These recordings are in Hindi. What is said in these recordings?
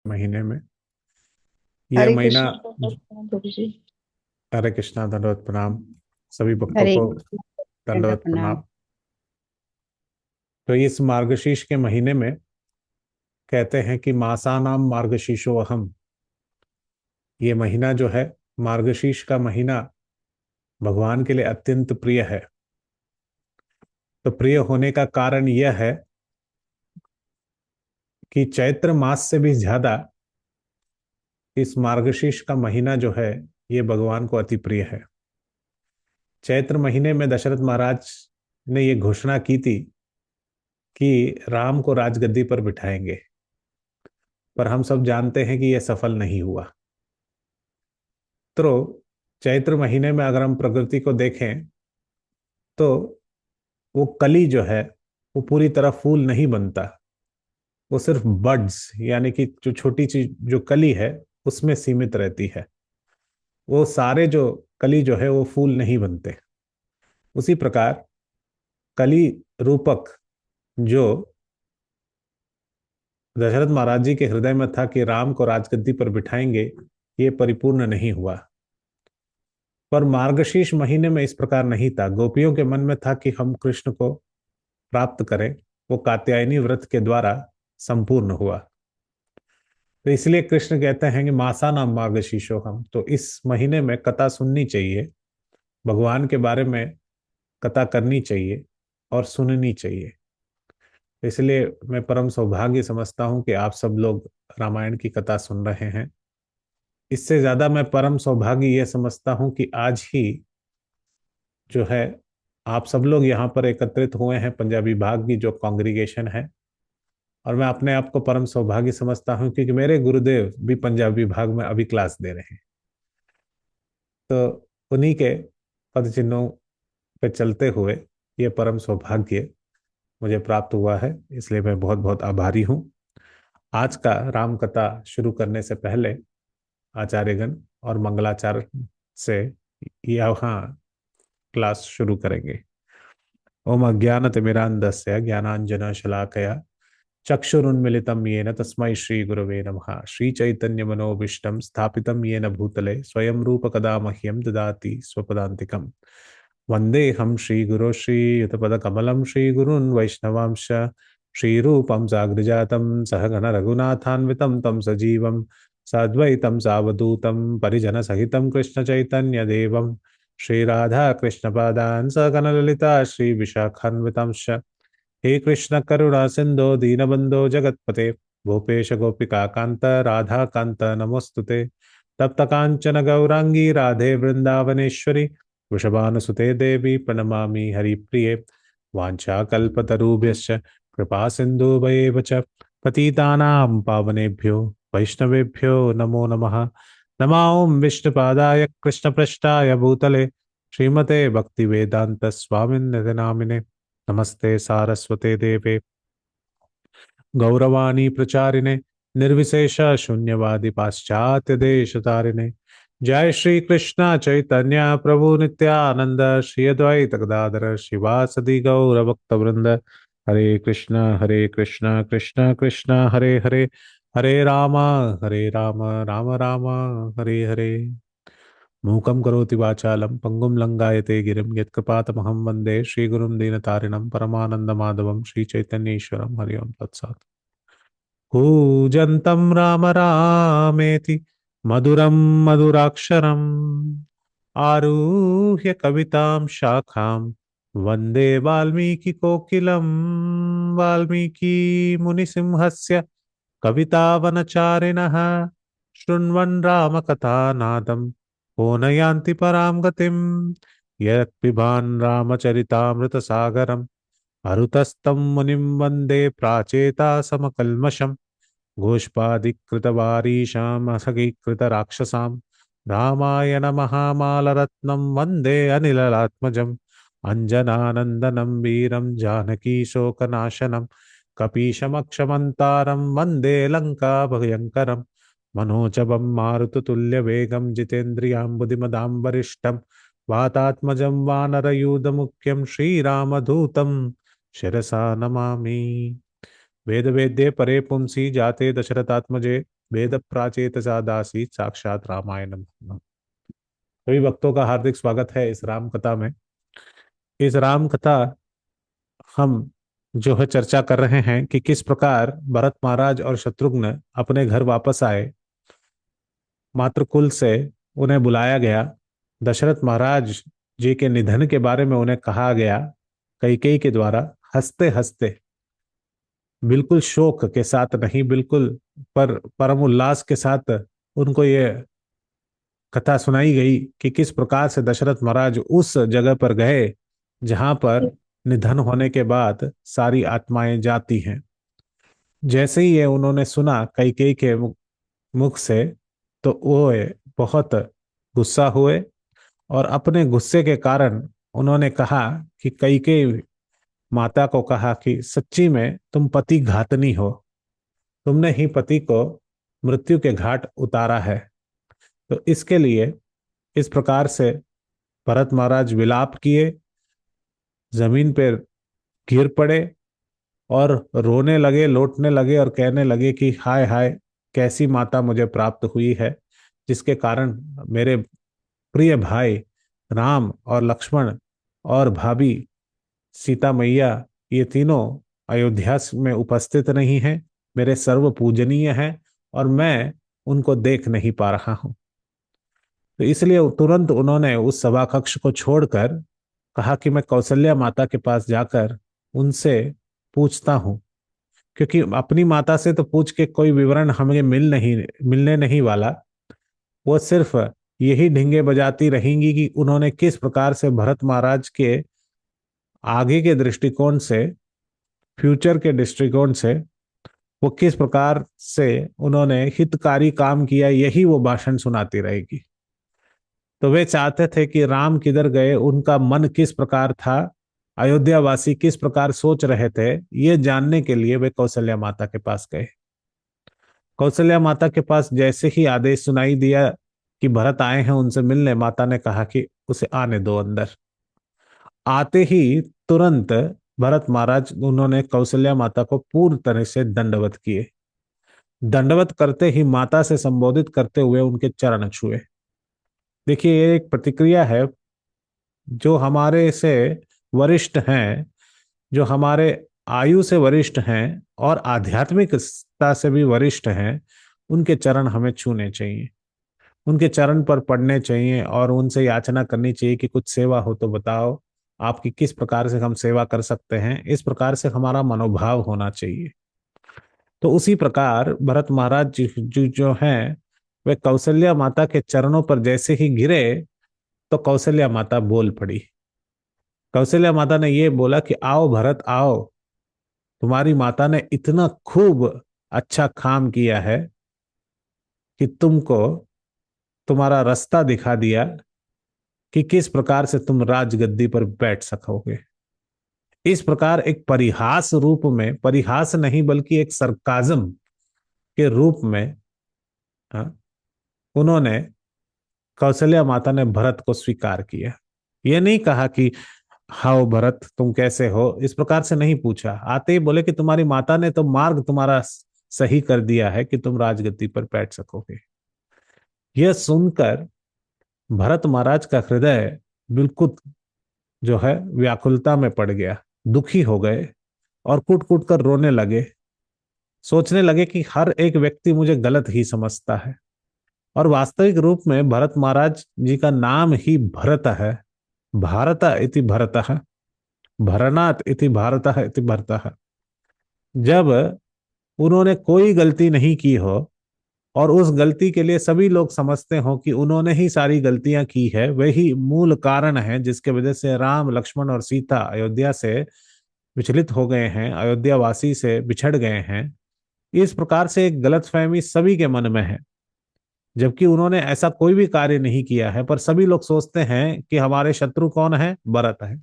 महीने में यह हरे महीना। कृष्ण प्रभु जी। हरे कृष्णा, दंडवत प्रणाम। सभी भक्तों हरे को कृष्ण दंडवत प्रणाम। प्रणाम। तो इस मार्गशीर्ष के महीने में कहते हैं कि मासानाम मार्गशीर्षो अहम। ये महीना जो है, मार्गशीर्ष का महीना, भगवान के लिए अत्यंत प्रिय है। तो प्रिय होने का कारण यह है कि चैत्र मास से भी ज्यादा इस मार्गशीर्ष का महीना जो है, ये भगवान को अति प्रिय है। चैत्र महीने में दशरथ महाराज ने ये घोषणा की थी कि राम को राजगद्दी पर बिठाएंगे। पर हम सब जानते हैं कि यह सफल नहीं हुआ। तो चैत्र महीने में अगर हम प्रकृति को देखें तो वो कली जो है, वो पूरी तरह फूल नहीं बनता। वो सिर्फ बड्स, यानी कि जो छोटी चीज जो कली है, उसमें सीमित रहती है। वो सारे जो कली जो है वो फूल नहीं बनते। उसी प्रकार कली रूपक जो दशरथ महाराज जी के हृदय में था कि राम को राजगद्दी पर बिठाएंगे, ये परिपूर्ण नहीं हुआ। पर मार्गशीर्ष महीने में इस प्रकार नहीं था। गोपियों के मन में था कि हम कृष्ण को प्राप्त करें। वो कात्यायनी व्रत के द्वारा संपूर्ण हुआ। तो इसलिए कृष्ण कहते हैं कि मासा नाम मार्गशीर्षो हम। तो इस महीने में कथा सुननी चाहिए, भगवान के बारे में कथा करनी चाहिए और सुननी चाहिए। इसलिए मैं परम सौभाग्य समझता हूं कि आप सब लोग रामायण की कथा सुन रहे हैं। इससे ज्यादा मैं परम सौभाग्य यह समझता हूं कि आज ही जो है, आप सब लोग यहाँ पर एकत्रित हुए हैं, पंजाबी भाग की जो कांग्रीगेशन है। और मैं अपने आप को परम सौभाग्य समझता हूँ क्योंकि मेरे गुरुदेव भी पंजाबी भाग में अभी क्लास दे रहे हैं। तो उन्हीं के पद चिन्हों पे चलते हुए ये परम सौभाग्य मुझे प्राप्त हुआ है। इसलिए मैं बहुत बहुत आभारी हूँ। आज का राम कथा शुरू करने से पहले आचार्यगण और मंगलाचार्य से यहाँ क्लास शुरू करेंगे। ओम अज्ञानतिमिरान्धस्य ज्ञानाञ्जनशलाकया चक्षुरुन्मिलितं येन तस्मै श्रीगुरवे नमः। श्रीचैतन्यमनोभीष्टं स्थापितं येन भूतले स्वयं रूप कदा मह्यं ददाति स्वपदान्तिकम्। वन्देऽहं श्रीगुरो श्रीयुतपदकमलं श्रीगुरून् वैष्णवांश श्रीरूपं साग्रजातं सहगण रघुनाथान्वितं तं सजीवं साद्वैतं सावधूतं परिजनसहितं कृष्णचैतन्यदेवं श्रीराधा कृष्णपादान् सकल ललिता श्री विशाखान्वितांश। हे कृष्ण करुणा सिंधो दीनबंधो जगतपते भूपेश गोपिका कांत राधा कांत नमोस्तुते। तप्त कांचन गौरांगी राधे वृंदावनेश्वरी वृषभानुसुते देवी प्रणमामि हरिप्रिये। वाञ्छाकल्पतरुभ्यश्च कृपा सिन्धुभयेव च पतितानां पावनेभ्यो वैष्णवेभ्यो नमो नमः। नमो विष्णुपादाय कृष्णपृष्ठाय भूतले श्रीमते भक्तिवेदांत स्वामिन्नति नामिने। नमस्ते सारस्वते देवे गौरवाणी प्रचारिणे निर्विशेष शून्यवादी पाश्चात्य देश तारिणे। जय श्री कृष्ण चैतन्य प्रभु नित्यानंद श्री अद्वैत गदाधर शिवासदि गौर भक्त वृंद। हरे कृष्ण कृष्ण कृष्ण हरे हरे, हरे राम राम राम हरे हरे। मूकं करोति वाचालं पंगुं लंघायते गिरिं यत्कृपातमहं वन्दे श्रीगुरुं दीनतारिणं परमानन्दमाधवं श्रीचैतन्येश्वरं। हरि ओं तत्सत्। कूजन्तं राम रामेति मधुरं मधुराक्षरम् आरुह्य कवितां शाखां वन्दे वाल्मीकिकोकिलं। वाल्मीकिमुनिसिंहस्य कवितावनचारिणः शृण्वन् रामकथानादं को न यान्ति परां गतिम्। यत् पिबान् रामचरितामृतसागरम् अरुतस्तं मुनिं वन्दे प्राचेता समकल्मषम्। गोष्पादिकृतवारीशाम् असखीकृतराक्षसाम् रामायण महामालरत्नं वन्दे अनिललात्मजम्। अञ्जनानन्दनं वीरं जानकी शोकनाशनं कपीशमक्षमन्तारं वन्दे लङ्काभयङ्करम्। मनोजवं मारुततुल्यवेगं जितेन्द्रियां बुद्धिमदां वरिष्ठं वातात्मजं वानरयूथमुख्यं श्रीरामदूतं शिरसा नमामि। वेद वेद्ये परे पुंसी जाते दशरथात्मजे वेद प्राचेत दासी साक्षात रामायणम। सभी भक्तों का हार्दिक स्वागत है इस राम कथा में। इस राम कथा हम जो है चर्चा कर रहे हैं कि किस प्रकार भरत महाराज और शत्रुघ्न अपने घर वापस आए। मातृकुल से उन्हें बुलाया गया। दशरथ महाराज जी के निधन के बारे में उन्हें कहा गया कैकेयी के द्वारा। हंसते हंसते, बिल्कुल शोक के साथ नहीं, बिल्कुल पर परम उल्लास के साथ उनको ये कथा सुनाई गई कि किस प्रकार से दशरथ महाराज उस जगह पर गए जहां पर निधन होने के बाद सारी आत्माएं जाती हैं। जैसे ही ये उन्होंने सुना कैकेयी के मुख से, तो वो बहुत गुस्सा हुए और अपने गुस्से के कारण उन्होंने कहा कि कैकेयी माता को कहा कि सच्ची में तुम पति घातनी हो, तुमने ही पति को मृत्यु के घाट उतारा है। तो इसके लिए इस प्रकार से भरत महाराज विलाप किए, जमीन पर गिर पड़े और रोने लगे, लौटने लगे और कहने लगे कि हाय हाय, कैसी माता मुझे प्राप्त हुई है जिसके कारण मेरे प्रिय भाई राम और लक्ष्मण और भाभी सीता मैया, ये तीनों अयोध्या में उपस्थित नहीं हैं, मेरे सर्व पूजनीय हैं और मैं उनको देख नहीं पा रहा हूं। तो इसलिए तुरंत उन्होंने उस सभा कक्ष को छोड़कर कहा कि मैं कौशल्या माता के पास जाकर उनसे पूछता हूं, क्योंकि अपनी माता से तो पूछ के कोई विवरण हमें मिलने नहीं वाला। वो सिर्फ यही ढिंगे बजाती रहेंगी कि उन्होंने किस प्रकार से भरत महाराज के आगे के दृष्टिकोण से, फ्यूचर के दृष्टिकोण से, वो किस प्रकार से उन्होंने हितकारी काम किया, यही वो भाषण सुनाती रहेगी। तो वे चाहते थे कि राम किधर गए, उनका मन किस प्रकार था, अयोध्या वासी किस प्रकार सोच रहे थे, ये जानने के लिए वे कौशल्या माता के पास गए। कौशल्या माता के पास जैसे ही आदेश सुनाई दिया कि भरत आए हैं उनसे मिलने, माता ने कहा कि उसे आने दो अंदर। आते ही तुरंत भरत महाराज उन्होंने कौशल्या माता को पूर्ण तरह से दंडवत किए। दंडवत करते ही माता से संबोधित करते हुए उनके चरण छुए। देखिए, ये एक प्रतिक्रिया है। जो हमारे से वरिष्ठ हैं, जो हमारे आयु से वरिष्ठ हैं और आध्यात्मिकता से भी वरिष्ठ हैं, उनके चरण हमें छूने चाहिए, उनके चरण पर पड़ने चाहिए और उनसे याचना करनी चाहिए कि कुछ सेवा हो तो बताओ, आपकी किस प्रकार से हम सेवा कर सकते हैं। इस प्रकार से हमारा मनोभाव होना चाहिए। तो उसी प्रकार भरत महाराज जी जो हैं, वे कौशल्या माता के चरणों पर जैसे ही गिरे, तो कौशल्या माता बोल पड़ी। कौशल्या माता ने ये बोला कि आओ भरत आओ, तुम्हारी माता ने इतना खूब अच्छा काम किया है कि तुमको तुम्हारा रास्ता दिखा दिया कि किस प्रकार से तुम राजगद्दी पर बैठ सकोगे। इस प्रकार एक परिहास रूप में, परिहास नहीं बल्कि एक सरकाजम के रूप में, हाँ, उन्होंने, कौशल्या माता ने भरत को स्वीकार किया। ये नहीं कहा कि हाओ भरत तुम कैसे हो, इस प्रकार से नहीं पूछा। आते ही बोले कि तुम्हारी माता ने तो मार्ग तुम्हारा सही कर दिया है कि तुम राजगद्दी पर बैठ सकोगे। यह सुनकर भरत महाराज का हृदय बिल्कुल जो है व्याकुलता में पड़ गया, दुखी हो गए और कूट कूट कर रोने लगे। सोचने लगे कि हर एक व्यक्ति मुझे गलत ही समझता है और वास्तविक रूप में भरत महाराज जी का नाम ही भरत है। भारत इति भरतः, भरनाथ इति भारतः इति भरतः। जब उन्होंने कोई गलती नहीं की हो और उस गलती के लिए सभी लोग समझते हो कि उन्होंने ही सारी गलतियां की है, वही मूल कारण है जिसके वजह से राम लक्ष्मण और सीता अयोध्या से विचलित हो गए हैं, अयोध्या वासी से बिछड़ गए हैं, इस प्रकार से एक गलतफहमी सभी के मन में है। जबकि उन्होंने ऐसा कोई भी कार्य नहीं किया है, पर सभी लोग सोचते हैं कि हमारे शत्रु कौन है, भरत है।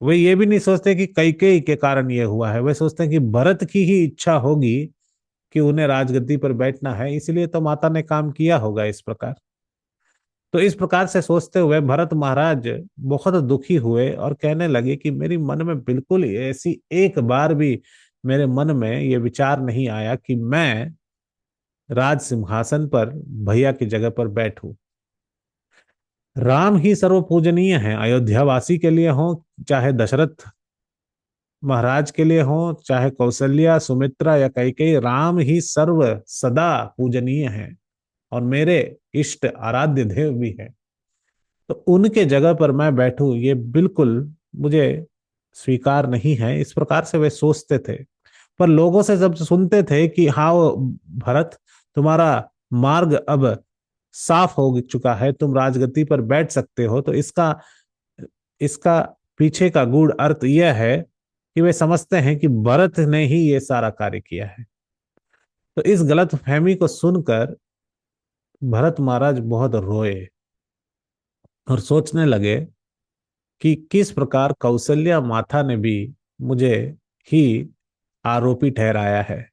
वे ये भी नहीं सोचते कि कैकेयी के कारण ये हुआ है, वे सोचते हैं कि भरत की ही इच्छा होगी कि उन्हें राजगद्दी पर बैठना है, इसलिए तो माता ने काम किया होगा इस प्रकार। तो इस प्रकार से सोचते हुए भरत महाराज बहुत दुखी हुए और कहने लगे कि मेरी मन में बिल्कुल ऐसी एक बार भी मेरे मन में ये विचार नहीं आया कि मैं राज सिंहासन पर भैया की जगह पर बैठूं। राम ही सर्व पूजनीय हैं, अयोध्यावासी के लिए हो, चाहे दशरथ महाराज के लिए हो, चाहे कौशल्या, सुमित्रा या कैकेयी, राम ही सर्व सदा पूजनीय हैं और मेरे इष्ट आराध्य देव भी है। तो उनके जगह पर मैं बैठूं, ये बिल्कुल मुझे स्वीकार नहीं है। इस प्रकार से वे सोचते थे। पर लोगों से जब सुनते थे कि हाँ वो भरत, तुम्हारा मार्ग अब साफ हो चुका है, तुम राजगद्दी पर बैठ सकते हो, तो इसका इसका पीछे का गूढ़ अर्थ यह है कि वे समझते हैं कि भरत ने ही ये सारा कार्य किया है। तो इस गलत फहमी को सुनकर भरत महाराज बहुत रोए और सोचने लगे कि किस प्रकार कौशल्या माता ने भी मुझे ही आरोपी ठहराया है।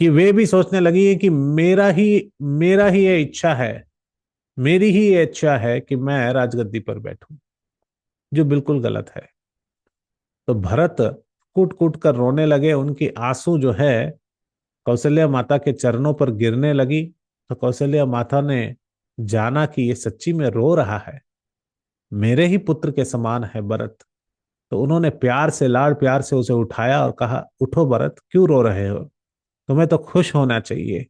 कि वे भी सोचने लगी है कि मेरा ही ये इच्छा है, मेरी ही ये इच्छा है कि मैं राजगद्दी पर बैठूं, जो बिल्कुल गलत है। तो भरत कूट कूट कर रोने लगे। उनकी आंसू जो है कौशल्या माता के चरणों पर गिरने लगी। तो कौशल्या माता ने जाना कि ये सच्ची में रो रहा है, मेरे ही पुत्र के समान है भरत। तो उन्होंने प्यार से, लाड़ प्यार से उसे उठाया और कहा, उठो भरत, क्यों रो रहे हो, तुम्हें तो खुश होना चाहिए।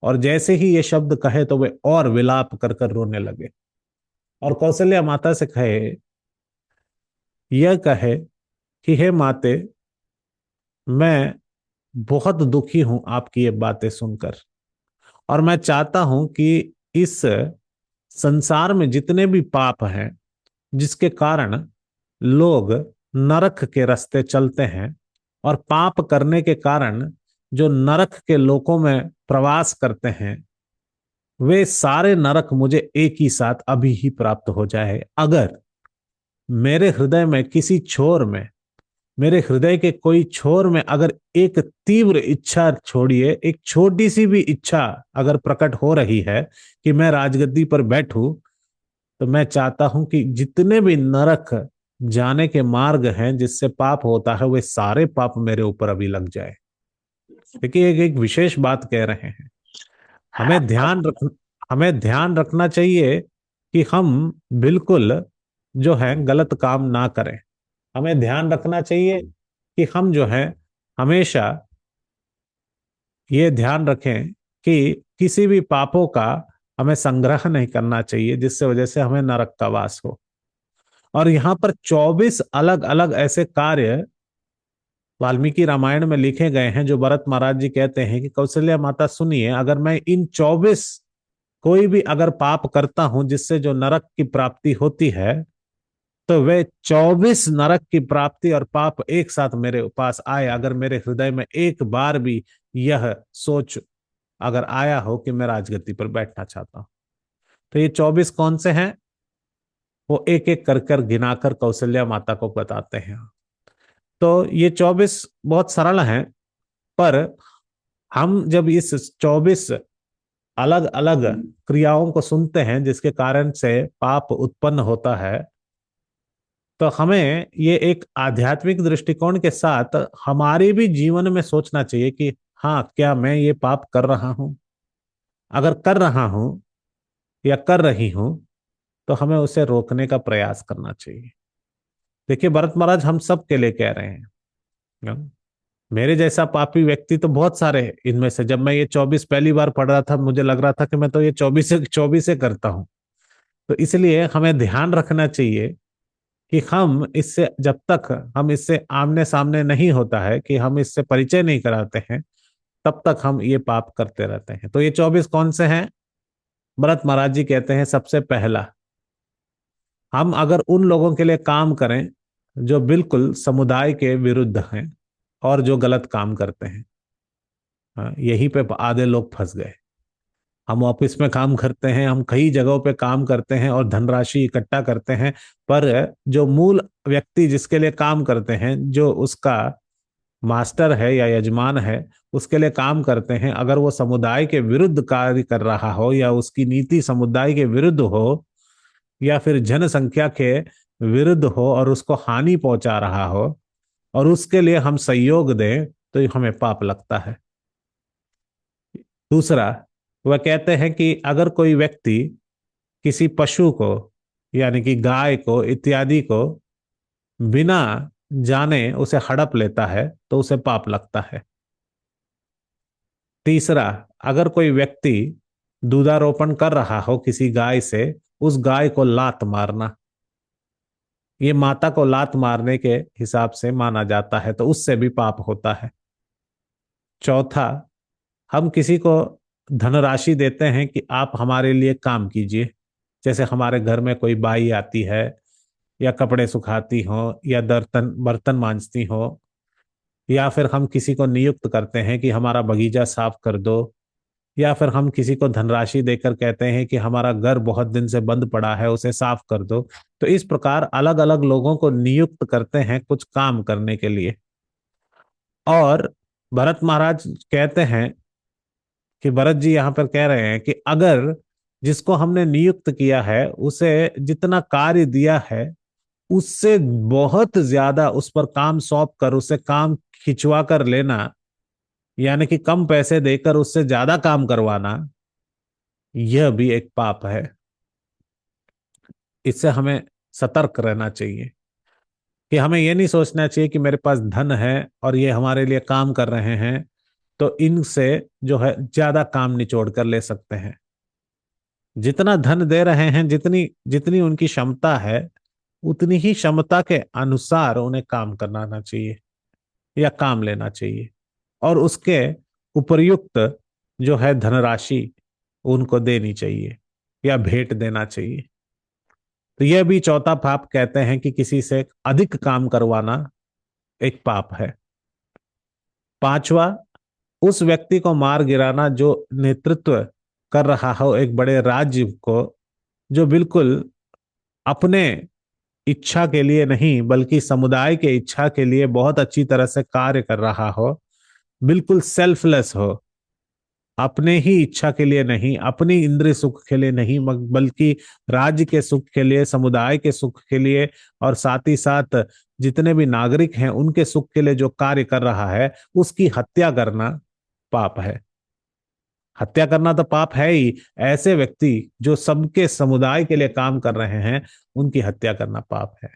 और जैसे ही ये शब्द कहे तो वे और विलाप कर कर रोने लगे और कौशल्या माता से कहे, यह कहे कि हे माते, मैं बहुत दुखी हूं आपकी ये बातें सुनकर, और मैं चाहता हूं कि इस संसार में जितने भी पाप हैं, जिसके कारण लोग नरक के रास्ते चलते हैं, और पाप करने के कारण जो नरक के लोकों में प्रवास करते हैं, वे सारे नरक मुझे एक ही साथ अभी ही प्राप्त हो जाए, अगर मेरे हृदय में किसी छोर में, मेरे हृदय के कोई छोर में अगर एक तीव्र इच्छा, छोड़िए एक छोटी सी भी इच्छा अगर प्रकट हो रही है कि मैं राजगद्दी पर बैठूं, तो मैं चाहता हूं कि जितने भी नरक जाने के मार्ग हैं, जिससे पाप होता है, वे सारे पाप मेरे ऊपर अभी लग जाए। देखिए एक विशेष बात कह रहे हैं। हमें ध्यान रख हमें ध्यान रखना चाहिए कि हम बिल्कुल जो है गलत काम ना करें। हमें ध्यान रखना चाहिए कि हम जो है हमेशा ये ध्यान रखें कि किसी भी पापों का हमें संग्रह नहीं करना चाहिए, जिससे वजह से हमें नरक का वास हो। और यहाँ पर 24 अलग अलग ऐसे कार्य वाल्मीकि रामायण में लिखे गए हैं, जो भरत महाराज जी कहते हैं कि कौशल्या माता सुनिए, अगर मैं इन 24 कोई भी अगर पाप करता हूं जिससे जो नरक की प्राप्ति होती है, तो वे 24 नरक की प्राप्ति और पाप एक साथ मेरे पास आए, अगर मेरे हृदय में एक बार भी यह सोच अगर आया हो कि मैं राजगद्दी पर बैठना चाहता हूं। तो ये 24 कौन से हैं, वो एक एक कर कर गिनाकर कौशल्या माता को बताते हैं। तो ये 24 बहुत सरल हैं, पर हम जब इस 24 अलग अलग क्रियाओं को सुनते हैं जिसके कारण से पाप उत्पन्न होता है, तो हमें ये एक आध्यात्मिक दृष्टिकोण के साथ हमारे भी जीवन में सोचना चाहिए कि हाँ, क्या मैं ये पाप कर रहा हूं? अगर कर रहा हूं या कर रही हूं, तो हमें उसे रोकने का प्रयास करना चाहिए। देखिए भरत महाराज हम सब के लिए कह रहे हैं। मेरे जैसा पापी व्यक्ति तो बहुत सारे हैं। इनमें से जब मैं ये 24 पहली बार पढ़ रहा था, मुझे लग रहा था कि मैं तो ये 24 करता हूं। तो इसलिए हमें ध्यान रखना चाहिए कि हम इससे, जब तक हम इससे आमने सामने नहीं होता है, कि हम इससे परिचय नहीं कराते हैं, तब तक हम ये पाप करते रहते हैं। तो ये 24 कौन से हैं? भरत महाराज जी कहते हैं, सबसे पहला, हम अगर उन लोगों के लिए काम करें जो बिल्कुल समुदाय के विरुद्ध हैं और जो गलत काम करते हैं। हाँ, यहीं पे आधे लोग फंस गए। हम ऑफिस में काम करते हैं, हम कई जगहों पे काम करते हैं और धनराशि इकट्ठा करते हैं, पर जो मूल व्यक्ति जिसके लिए काम करते हैं, जो उसका मास्टर है या यजमान है, उसके लिए काम करते हैं, अगर वो समुदाय के विरुद्ध कार्य कर रहा हो, या उसकी नीति समुदाय के विरुद्ध हो, या फिर जनसंख्या के विरुद्ध हो और उसको हानि पहुंचा रहा हो, और उसके लिए हम सहयोग दें, तो हमें पाप लगता है। दूसरा, वह कहते हैं कि अगर कोई व्यक्ति किसी पशु को, यानी कि गाय को इत्यादि को, बिना जाने उसे हड़प लेता है तो उसे पाप लगता है। तीसरा, अगर कोई व्यक्ति दूधारोपण कर रहा हो किसी गाय से, उस गाय को लात मारना, ये माता को लात मारने के हिसाब से माना जाता है, तो उससे भी पाप होता है। चौथा, हम किसी को धनराशि देते हैं कि आप हमारे लिए काम कीजिए। जैसे हमारे घर में कोई बाई आती है, या कपड़े सुखाती हो, या बर्तन बर्तन मांजती हो, या फिर हम किसी को नियुक्त करते हैं कि हमारा बगीचा साफ कर दो, या फिर हम किसी को धनराशि देकर कहते हैं कि हमारा घर बहुत दिन से बंद पड़ा है, उसे साफ कर दो। तो इस प्रकार अलग अलग लोगों को नियुक्त करते हैं कुछ काम करने के लिए। और भरत महाराज कहते हैं कि भरत जी यहाँ पर कह रहे हैं कि अगर जिसको हमने नियुक्त किया है उसे जितना कार्य दिया है, उससे बहुत ज्यादा उस पर काम सौंप कर उसे काम खिंचवा कर लेना, यानी कि कम पैसे देकर उससे ज्यादा काम करवाना, यह भी एक पाप है। इससे हमें सतर्क रहना चाहिए कि हमें यह नहीं सोचना चाहिए कि मेरे पास धन है और ये हमारे लिए काम कर रहे हैं, तो इनसे जो है ज्यादा काम निचोड़ कर ले सकते हैं। जितना धन दे रहे हैं, जितनी जितनी उनकी क्षमता है, उतनी ही क्षमता के अनुसार उन्हें काम करना चाहिए या काम लेना चाहिए, और उसके उपयुक्त जो है धनराशि उनको देनी चाहिए या भेंट देना चाहिए। तो यह भी चौथा पाप कहते हैं कि किसी से अधिक काम करवाना एक पाप है। पांचवा, उस व्यक्ति को मार गिराना जो नेतृत्व कर रहा हो एक बड़े राज्य को, जो बिल्कुल अपने इच्छा के लिए नहीं बल्कि समुदाय के इच्छा के लिए बहुत अच्छी तरह से कार्य कर रहा हो, बिल्कुल सेल्फलेस हो, अपने ही इच्छा के लिए नहीं, अपनी इंद्रिय सुख के लिए नहीं, बल्कि राज्य के सुख के लिए, समुदाय के सुख के लिए, और साथ ही साथ जितने भी नागरिक हैं उनके सुख के लिए जो कार्य कर रहा है, उसकी हत्या करना पाप है। हत्या करना तो पाप है ही, ऐसे व्यक्ति जो सबके समुदाय के लिए काम कर रहे हैं उनकी हत्या करना पाप है।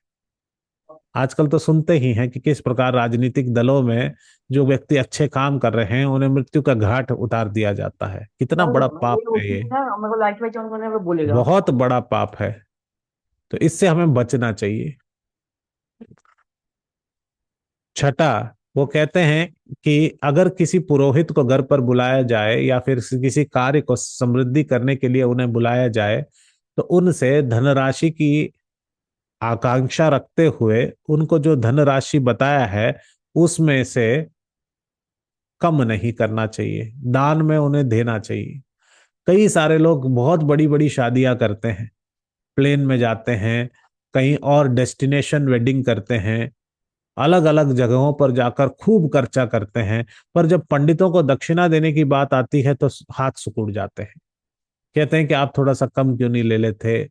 आजकल तो सुनते ही हैं कि किस प्रकार राजनीतिक दलों में जो व्यक्ति अच्छे काम कर रहे हैं उन्हें मृत्यु का घाट उतार दिया जाता है। कितना बड़ा पाप है ये, मेरे को लाइट वाइट ऑन करने पे बोलेगा। बहुत बड़ा पाप है। तो इससे हमें बचना चाहिए। छठा, वो कहते हैं कि अगर किसी पुरोहित को घर पर बुलाया जाए या फिर किसी कार्य को समृद्धि करने के लिए उन्हें बुलाया जाए, तो उनसे धनराशि की आकांक्षा रखते हुए उनको जो धनराशि बताया है उसमें से कम नहीं करना चाहिए, दान में उन्हें देना चाहिए। कई सारे लोग बहुत बड़ी बड़ी शादियां करते हैं, प्लेन में जाते हैं, कहीं और डेस्टिनेशन वेडिंग करते हैं, अलग अलग जगहों पर जाकर खूब खर्चा करते हैं, पर जब पंडितों को दक्षिणा देने की बात आती है तो हाथ सिकुड़ जाते हैं। कहते हैं कि आप थोड़ा सा कम क्यों नहीं ले लेते,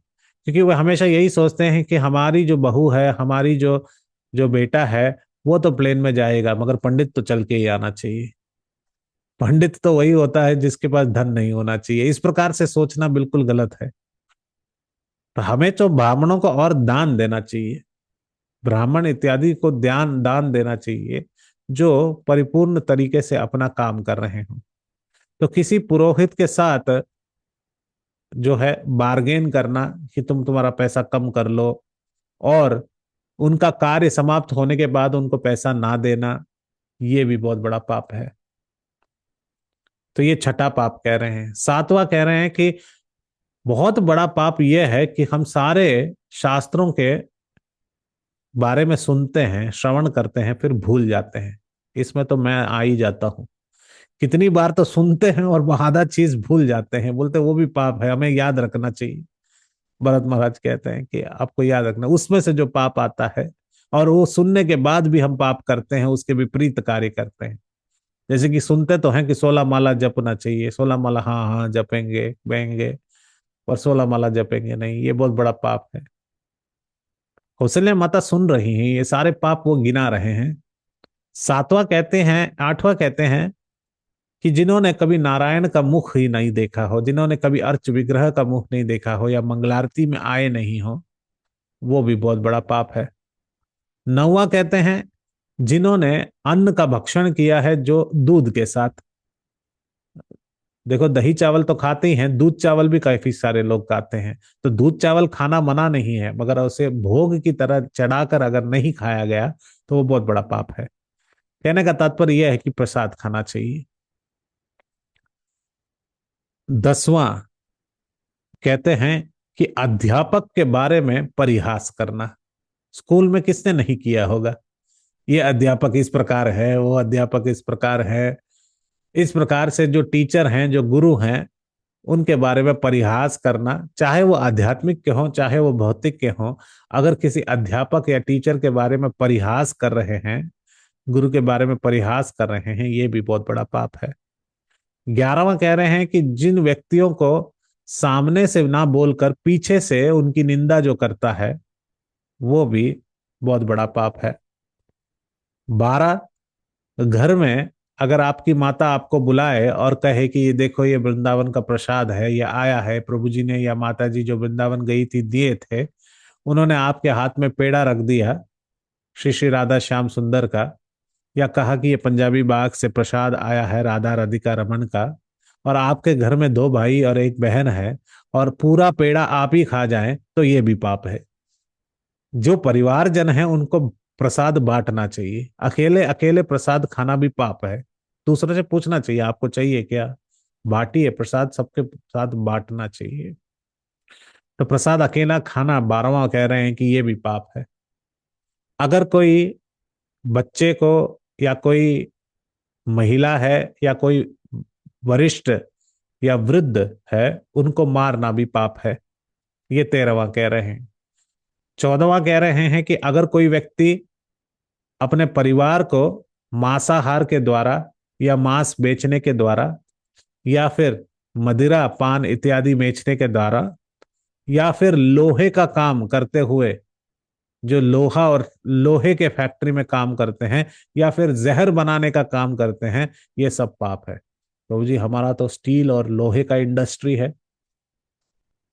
क्योंकि वो हमेशा यही सोचते हैं कि हमारी जो बहू है, हमारी जो जो बेटा है, वो तो प्लेन में जाएगा मगर पंडित तो चल के ही आना चाहिए। पंडित तो वही होता है जिसके पास धन नहीं होना चाहिए। इस प्रकार से सोचना बिल्कुल गलत है। तो हमें तो ब्राह्मणों को और दान देना चाहिए, ब्राह्मण इत्यादि को ध्यान दान देना चाहिए जो परिपूर्ण तरीके से अपना काम कर रहे हों। तो किसी पुरोहित के साथ जो है बार्गेन करना कि तुम तुम्हारा पैसा कम कर लो, और उनका कार्य समाप्त होने के बाद उनको पैसा ना देना, ये भी बहुत बड़ा पाप है। तो ये छठा पाप कह रहे हैं। सातवां कह रहे हैं कि बहुत बड़ा पाप यह है कि हम सारे शास्त्रों के बारे में सुनते हैं, श्रवण करते हैं, फिर भूल जाते हैं। इसमें तो मैं आ ही जाता हूँ। कितनी बार तो सुनते हैं और वो आधा चीज भूल जाते हैं, बोलते वो भी पाप है, हमें याद रखना चाहिए। भरत महाराज कहते हैं कि आपको याद रखना, उसमें से जो पाप आता है और वो सुनने के बाद भी हम पाप करते हैं, उसके विपरीत कार्य करते हैं। जैसे कि सुनते तो हैं कि 16 माला जपना चाहिए, 16 माला हाँ हाँ जपेंगे बहेंगे, और 16 माला जपेंगे नहीं, ये बहुत बड़ा पाप है। कौशल्या माता सुन रही हैं, ये सारे पाप वो गिना रहे हैं। सातवां कहते हैं, आठवां कहते हैं कि जिन्होंने कभी नारायण का मुख ही नहीं देखा हो, जिन्होंने कभी अर्च विग्रह का मुख नहीं देखा हो या मंगलारती में आए नहीं हो, वो भी बहुत बड़ा पाप है। नौवां कहते हैं जिन्होंने अन्न का भक्षण किया है जो दूध के साथ। देखो दही चावल तो खाते ही हैं, दूध चावल भी काफी सारे लोग खाते हैं। तो दूध चावल खाना मना नहीं है, मगर उसे भोग की तरह चढ़ाकर अगर नहीं खाया गया तो वो बहुत बड़ा पाप है। कहने का तात्पर्य यह है कि प्रसाद खाना चाहिए। 10वां कहते हैं कि अध्यापक के बारे में परिहास करना। स्कूल में किसने नहीं किया होगा? ये अध्यापक इस प्रकार है, वो अध्यापक इस प्रकार है। इस प्रकार से जो टीचर हैं, जो गुरु हैं, उनके बारे में परिहास करना, चाहे वो आध्यात्मिक के हों चाहे वो भौतिक के हों। अगर किसी अध्यापक या टीचर के बारे में परिहास कर रहे हैं, गुरु के बारे में परिहास कर रहे हैं, ये भी बहुत बड़ा पाप है। 11वां कह रहे हैं कि जिन व्यक्तियों को सामने से ना बोलकर पीछे से उनकी निंदा जो करता है, वो भी बहुत बड़ा पाप है। 12, घर में अगर आपकी माता आपको बुलाए और कहे कि ये देखो ये वृंदावन का प्रसाद है, ये आया है, प्रभु जी ने या माता जी जो वृंदावन गई थी दिए थे, उन्होंने आपके हाथ में पेड़ा रख दिया श्री श्री राधा श्याम सुंदर का, या कहा कि ये पंजाबी बाग से प्रसाद आया है राधा राधिका रमन का, और आपके घर में 2 भाई और 1 बहन है, और पूरा पेड़ा आप ही खा जाएं, तो ये भी पाप है। जो परिवारजन है उनको प्रसाद बांटना चाहिए। अकेले अकेले प्रसाद खाना भी पाप है। दूसरे से पूछना चाहिए आपको चाहिए क्या, बांटिए प्रसाद, सबके साथ बांटना चाहिए। तो प्रसाद अकेला खाना 12वां कह रहे हैं कि ये भी पाप है। अगर कोई बच्चे को या कोई महिला है या कोई वरिष्ठ या वृद्ध है, उनको मारना भी पाप है। ये 13वां कह रहे हैं। 14वां कह रहे हैं कि अगर कोई व्यक्ति अपने परिवार को मांसाहार के द्वारा या मांस बेचने के द्वारा या फिर मदिरा पान इत्यादि बेचने के द्वारा या फिर लोहे का काम करते हुए, जो लोहा और लोहे के फैक्ट्री में काम करते हैं या फिर जहर बनाने का काम करते हैं, ये सब पाप है। प्रभु जी हमारा तो स्टील और लोहे का इंडस्ट्री है,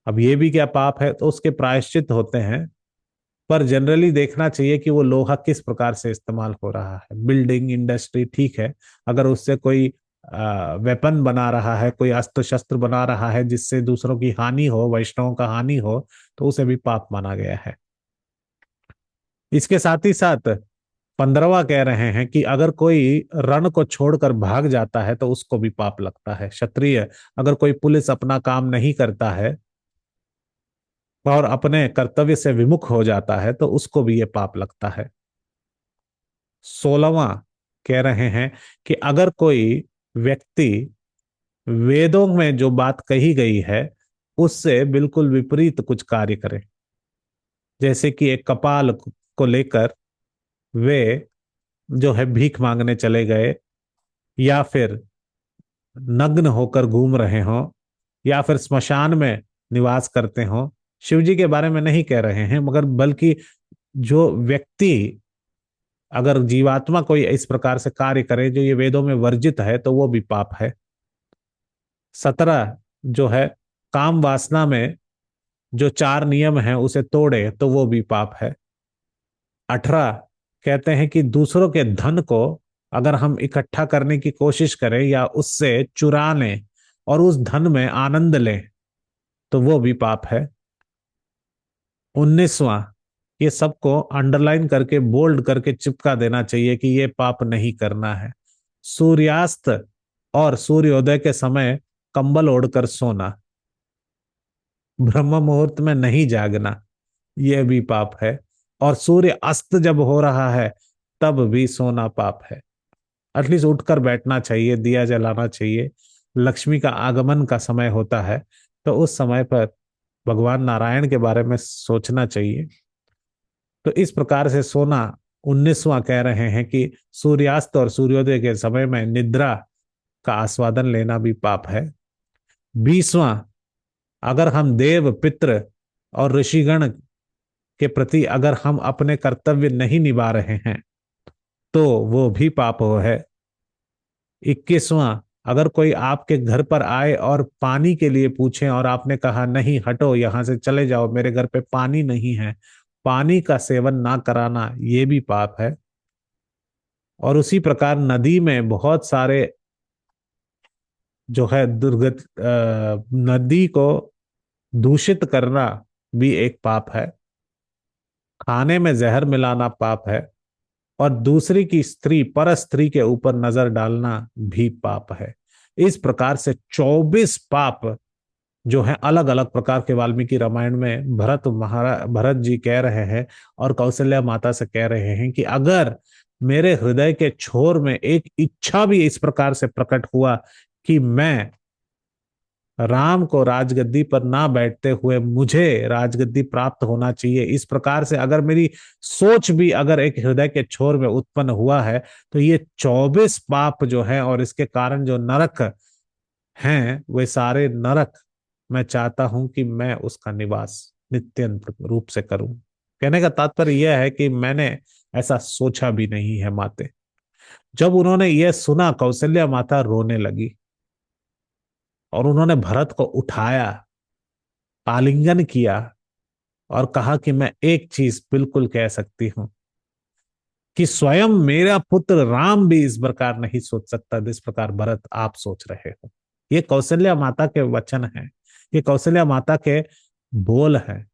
अब ये भी क्या पाप है? तो उसके प्रायश्चित होते हैं। पर जनरली देखना चाहिए कि वो लोहा किस प्रकार से इस्तेमाल हो रहा है। बिल्डिंग इंडस्ट्री ठीक है, अगर उससे कोई वेपन बना रहा है, कोई अस्त्र शस्त्र बना रहा है जिससे दूसरों की हानि हो, वैष्णवों का हानि हो, तो उसे भी पाप माना गया है। इसके साथ ही साथ 15वां कह रहे हैं कि अगर कोई रण को छोड़कर भाग जाता है तो उसको भी पाप लगता है। क्षत्रिय अगर कोई पुलिस अपना काम नहीं करता है और अपने कर्तव्य से विमुख हो जाता है तो उसको भी ये पाप लगता है। 16वां कह रहे हैं कि अगर कोई व्यक्ति वेदों में जो बात कही गई है उससे बिल्कुल विपरीत कुछ कार्य करे, जैसे कि एक कपाल को लेकर वे जो है भीख मांगने चले गए, या फिर नग्न होकर घूम रहे हों, या फिर स्मशान में निवास करते हों। शिव जी के बारे में नहीं कह रहे हैं, मगर बल्कि जो व्यक्ति, अगर जीवात्मा कोई इस प्रकार से कार्य करे जो ये वेदों में वर्जित है, तो वो भी पाप है। 17 जो है काम वासना में जो 4 नियम है उसे तोड़े तो वो भी पाप है। 18 कहते हैं कि दूसरों के धन को अगर हम इकट्ठा करने की कोशिश करें या उससे चुरा लें और उस धन में आनंद लें तो वो भी पाप है। 19वां, ये सबको अंडरलाइन करके बोल्ड करके चिपका देना चाहिए कि ये पाप नहीं करना है। सूर्यास्त और सूर्योदय के समय कंबल ओढ़कर सोना, ब्रह्म मुहूर्त में नहीं जागना, यह भी पाप है। और सूर्य अस्त जब हो रहा है तब भी सोना पाप है। एटलीस्ट उठकर बैठना चाहिए, दिया जलाना चाहिए। लक्ष्मी का आगमन का समय होता है तो उस समय पर भगवान नारायण के बारे में सोचना चाहिए। तो इस प्रकार से सोना। 19वां कह रहे हैं कि सूर्यास्त और सूर्योदय के समय में निद्रा का आस्वादन लेना भी पाप है। 20वां, अगर हम देव पितृ और ऋषिगण के प्रति अगर हम अपने कर्तव्य नहीं निभा रहे हैं तो वो भी पाप हो है। 21वां, अगर कोई आपके घर पर आए और पानी के लिए पूछे और आपने कहा नहीं हटो यहां से चले जाओ, मेरे घर पे पानी नहीं है, पानी का सेवन ना कराना, ये भी पाप है। और उसी प्रकार नदी में बहुत सारे जो है दुर्गत नदी को दूषित करना भी एक पाप है। खाने में जहर मिलाना पाप है। और दूसरी की स्त्री पर स्त्री के ऊपर नजर डालना भी पाप है। इस प्रकार से 24 पाप जो है अलग अलग प्रकार के वाल्मीकि रामायण में भरत जी कह रहे हैं और कौशल्या माता से कह रहे हैं कि अगर मेरे हृदय के छोर में एक इच्छा भी इस प्रकार से प्रकट हुआ कि मैं राम को राजगद्दी पर ना बैठते हुए मुझे राजगद्दी प्राप्त होना चाहिए, इस प्रकार से अगर मेरी सोच भी अगर एक हृदय के छोर में उत्पन्न हुआ है, तो ये 24 पाप जो है और इसके कारण जो नरक हैं वे सारे नरक मैं चाहता हूं कि मैं उसका निवास नित्यंत रूप से करूं। कहने का तात्पर्य यह है कि मैंने ऐसा सोचा भी नहीं है माते। जब उन्होंने यह सुना कौशल्या माता रोने लगी और उन्होंने भरत को उठाया, आलिंगन किया और कहा कि मैं एक चीज बिल्कुल कह सकती हूं कि स्वयं मेरा पुत्र राम भी इस प्रकार नहीं सोच सकता जिस प्रकार भरत आप सोच रहे हो। ये कौशल्या माता के वचन हैं, ये कौशल्या माता के बोल हैं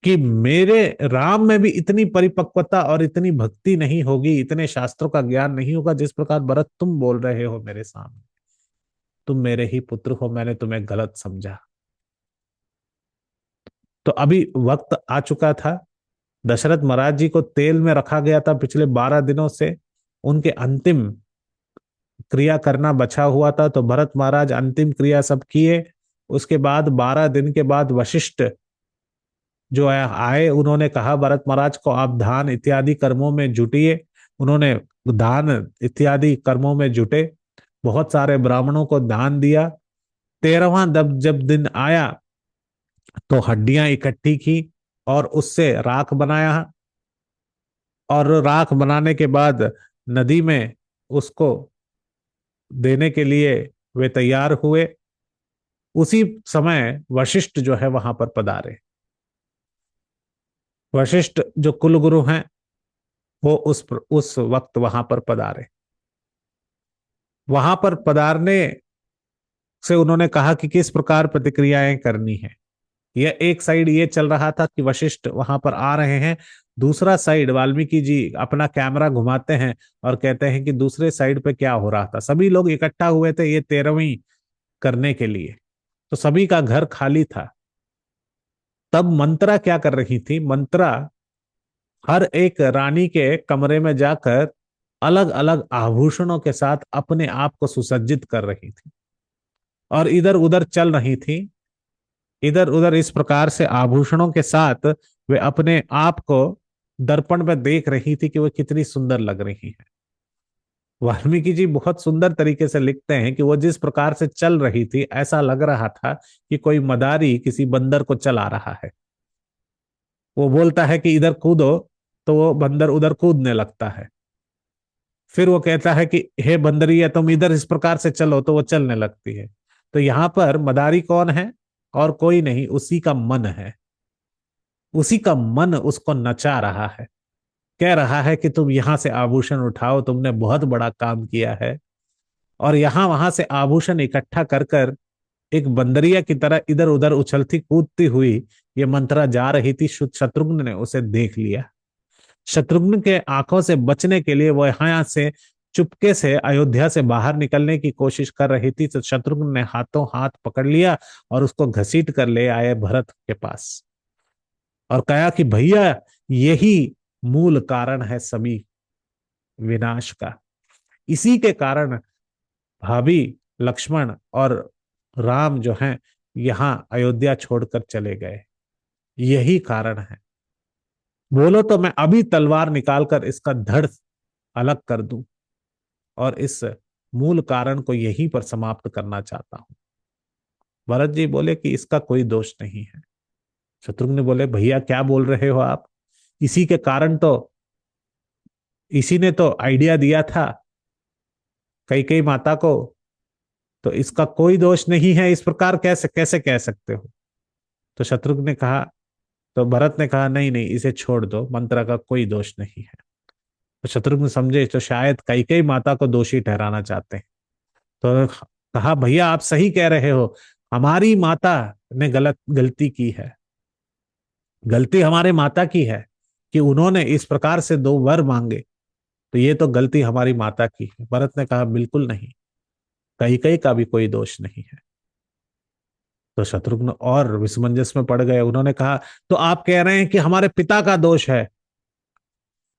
कि मेरे राम में भी इतनी परिपक्वता और इतनी भक्ति नहीं होगी, इतने शास्त्रों का ज्ञान नहीं होगा जिस प्रकार भरत तुम बोल रहे हो मेरे सामने। तुम मेरे ही पुत्र हो, मैंने तुम्हें गलत समझा। तो अभी वक्त आ चुका था, दशरथ महाराज जी को तेल में रखा गया था पिछले 12 दिनों से, उनके अंतिम क्रिया करना बचा हुआ था। तो भरत महाराज अंतिम क्रिया सब किए। उसके बाद 12 दिन के बाद वशिष्ठ जो है आए, उन्होंने कहा भरत महाराज को आप दान इत्यादि कर्मों में जुटिए। उन्होंने दान इत्यादि कर्मों में जुटे, बहुत सारे ब्राह्मणों को दान दिया। 13वां जब दिन आया तो हड्डियां इकट्ठी की और उससे राख बनाया। और राख बनाने के बाद नदी में उसको देने के लिए वे तैयार हुए। उसी समय वशिष्ठ जो है वहां पर पधारे। वशिष्ठ जो कुलगुरु हैं वो उस वक्त वहां पर पधारे। वहां पर पधारने से उन्होंने कहा कि किस प्रकार प्रतिक्रियाएं करनी है। यह एक साइड ये चल रहा था कि वशिष्ठ वहां पर आ रहे हैं, दूसरा साइड वाल्मीकि जी अपना कैमरा घुमाते हैं और कहते हैं कि दूसरे साइड पे क्या हो रहा था। सभी लोग इकट्ठा हुए थे ये 13वीं करने के लिए, तो सभी का घर खाली था। तब मंत्रा क्या कर रही थी, मंत्रा हर एक रानी के कमरे में जाकर अलग अलग आभूषणों के साथ अपने आप को सुसज्जित कर रही थी और इधर उधर चल रही थी। इधर उधर इस प्रकार से आभूषणों के साथ वे अपने आप को दर्पण में देख रही थी कि वे कितनी सुंदर लग रही है। वाल्मीकि जी बहुत सुंदर तरीके से लिखते हैं कि वो जिस प्रकार से चल रही थी ऐसा लग रहा था कि कोई मदारी किसी बंदर को चला रहा है। वो बोलता है कि इधर कूदो तो वो बंदर उधर कूदने लगता है। फिर वो कहता है कि हे बंदरिया तुम इधर इस प्रकार से चलो तो वो चलने लगती है। तो यहाँ पर मदारी कौन है? और कोई नहीं, उसी का मन है। उसी का मन उसको नचा रहा है, कह रहा है कि तुम यहां से आभूषण उठाओ, तुमने बहुत बड़ा काम किया है। और यहां वहां से आभूषण इकट्ठा कर कर एक बंदरिया की तरह इधर उधर उछलती कूदती हुई ये मंत्रा जा रही थी। शत्रुघ्न ने उसे देख लिया। शत्रुघ्न के आंखों से बचने के लिए वो यहाँ से चुपके से अयोध्या से बाहर निकलने की कोशिश कर रही थी, तो शत्रुघ्न ने हाथों हाथ पकड़ लिया और उसको घसीट कर ले आए भरत के पास और कहा कि भैया यही मूल कारण है सभी विनाश का। इसी के कारण भाभी लक्ष्मण और राम जो हैं यहाँ अयोध्या छोड़कर चले गए, यही कारण है। बोलो तो मैं अभी तलवार निकालकर इसका धड़ अलग कर दूं और इस मूल कारण को यहीं पर समाप्त करना चाहता हूं। भरत जी बोले कि इसका कोई दोष नहीं है। शत्रुघ्न ने बोले भैया क्या बोल रहे हो आप, इसी के कारण तो, इसी ने तो आइडिया दिया था कई माता को, तो इसका कोई दोष नहीं है, इस प्रकार कैसे कैसे कह सकते हो? तो शत्रुघ्न ने कहा, तो भरत ने कहा, नहीं नहीं, इसे छोड़ दो, मंत्र का कोई दोष नहीं है। तो शत्रुघ्न समझे तो शायद कई माता को दोषी ठहराना चाहते हैं। तो कहा, भैया आप सही कह रहे हो, हमारी माता ने गलती की है। गलती हमारे माता की है कि उन्होंने इस प्रकार से दो वर मांगे, तो ये तो गलती हमारी माता की है। भरत ने कहा, बिल्कुल नहीं, कई का भी कोई दोष नहीं है। तो शत्रुघ्न और विसमंजस में पड़ गए। उन्होंने कहा, तो आप कह रहे हैं कि हमारे पिता का दोष है,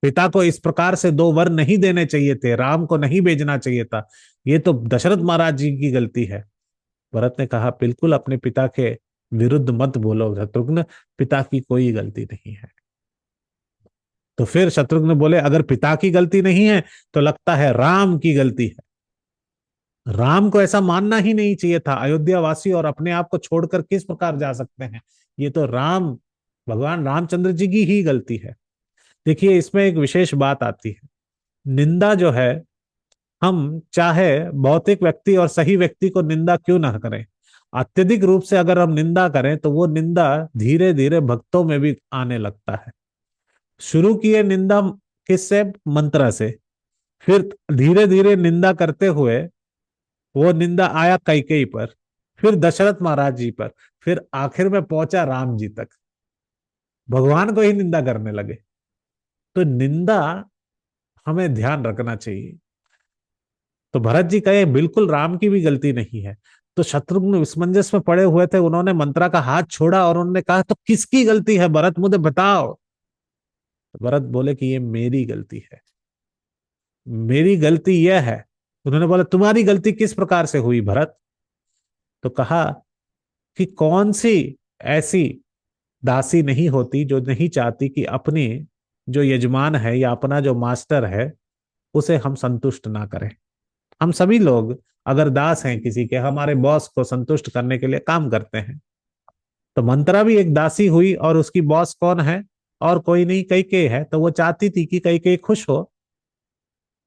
पिता को इस प्रकार से दो वर नहीं देने चाहिए थे, राम को नहीं भेजना चाहिए था, ये तो दशरथ महाराज जी की गलती है। भरत ने कहा, बिल्कुल अपने पिता के विरुद्ध मत बोलो शत्रुघ्न, पिता की कोई गलती नहीं है। तो फिर शत्रुघ्न बोले, अगर पिता की गलती नहीं है तो लगता है राम की गलती है। राम को ऐसा मानना ही नहीं चाहिए था, अयोध्या वासी और अपने आप को छोड़कर किस प्रकार जा सकते हैं, ये तो राम, भगवान रामचंद्र जी की ही गलती है। देखिए, इसमें एक विशेष बात आती है, निंदा जो है, हम चाहे भौतिक व्यक्ति और सही व्यक्ति को निंदा क्यों ना करें, अत्यधिक रूप से अगर हम निंदा करें तो वो निंदा धीरे धीरे भक्तों में भी आने लगता है। शुरू किए निंदा किससे? मंत्र से। फिर धीरे धीरे निंदा करते हुए वो निंदा आया कैकेयी पर, फिर दशरथ महाराज जी पर, फिर आखिर में पहुंचा राम जी तक, भगवान को ही निंदा करने लगे। तो निंदा हमें ध्यान रखना चाहिए। तो भरत जी कहे, बिल्कुल राम की भी गलती नहीं है। तो शत्रुघ्न विसमंजस में पड़े हुए थे, उन्होंने मंत्रा का हाथ छोड़ा और उन्होंने कहा, तो किसकी गलती है भरत, मुझे बताओ। तो भरत बोले कि ये मेरी गलती है, मेरी गलती यह है। उन्होंने बोला, तुम्हारी गलती किस प्रकार से हुई भरत? तो कहा कि कौन सी ऐसी दासी नहीं होती जो नहीं चाहती कि अपनी जो यजमान है या अपना जो मास्टर है उसे हम संतुष्ट ना करें। हम सभी लोग अगर दास हैं किसी के, हमारे बॉस को संतुष्ट करने के लिए काम करते हैं। तो मंत्रा भी एक दासी हुई और उसकी बॉस कौन है? और कोई नहीं, कैकेयी है। तो वो चाहती थी कि कैकेयी खुश हो,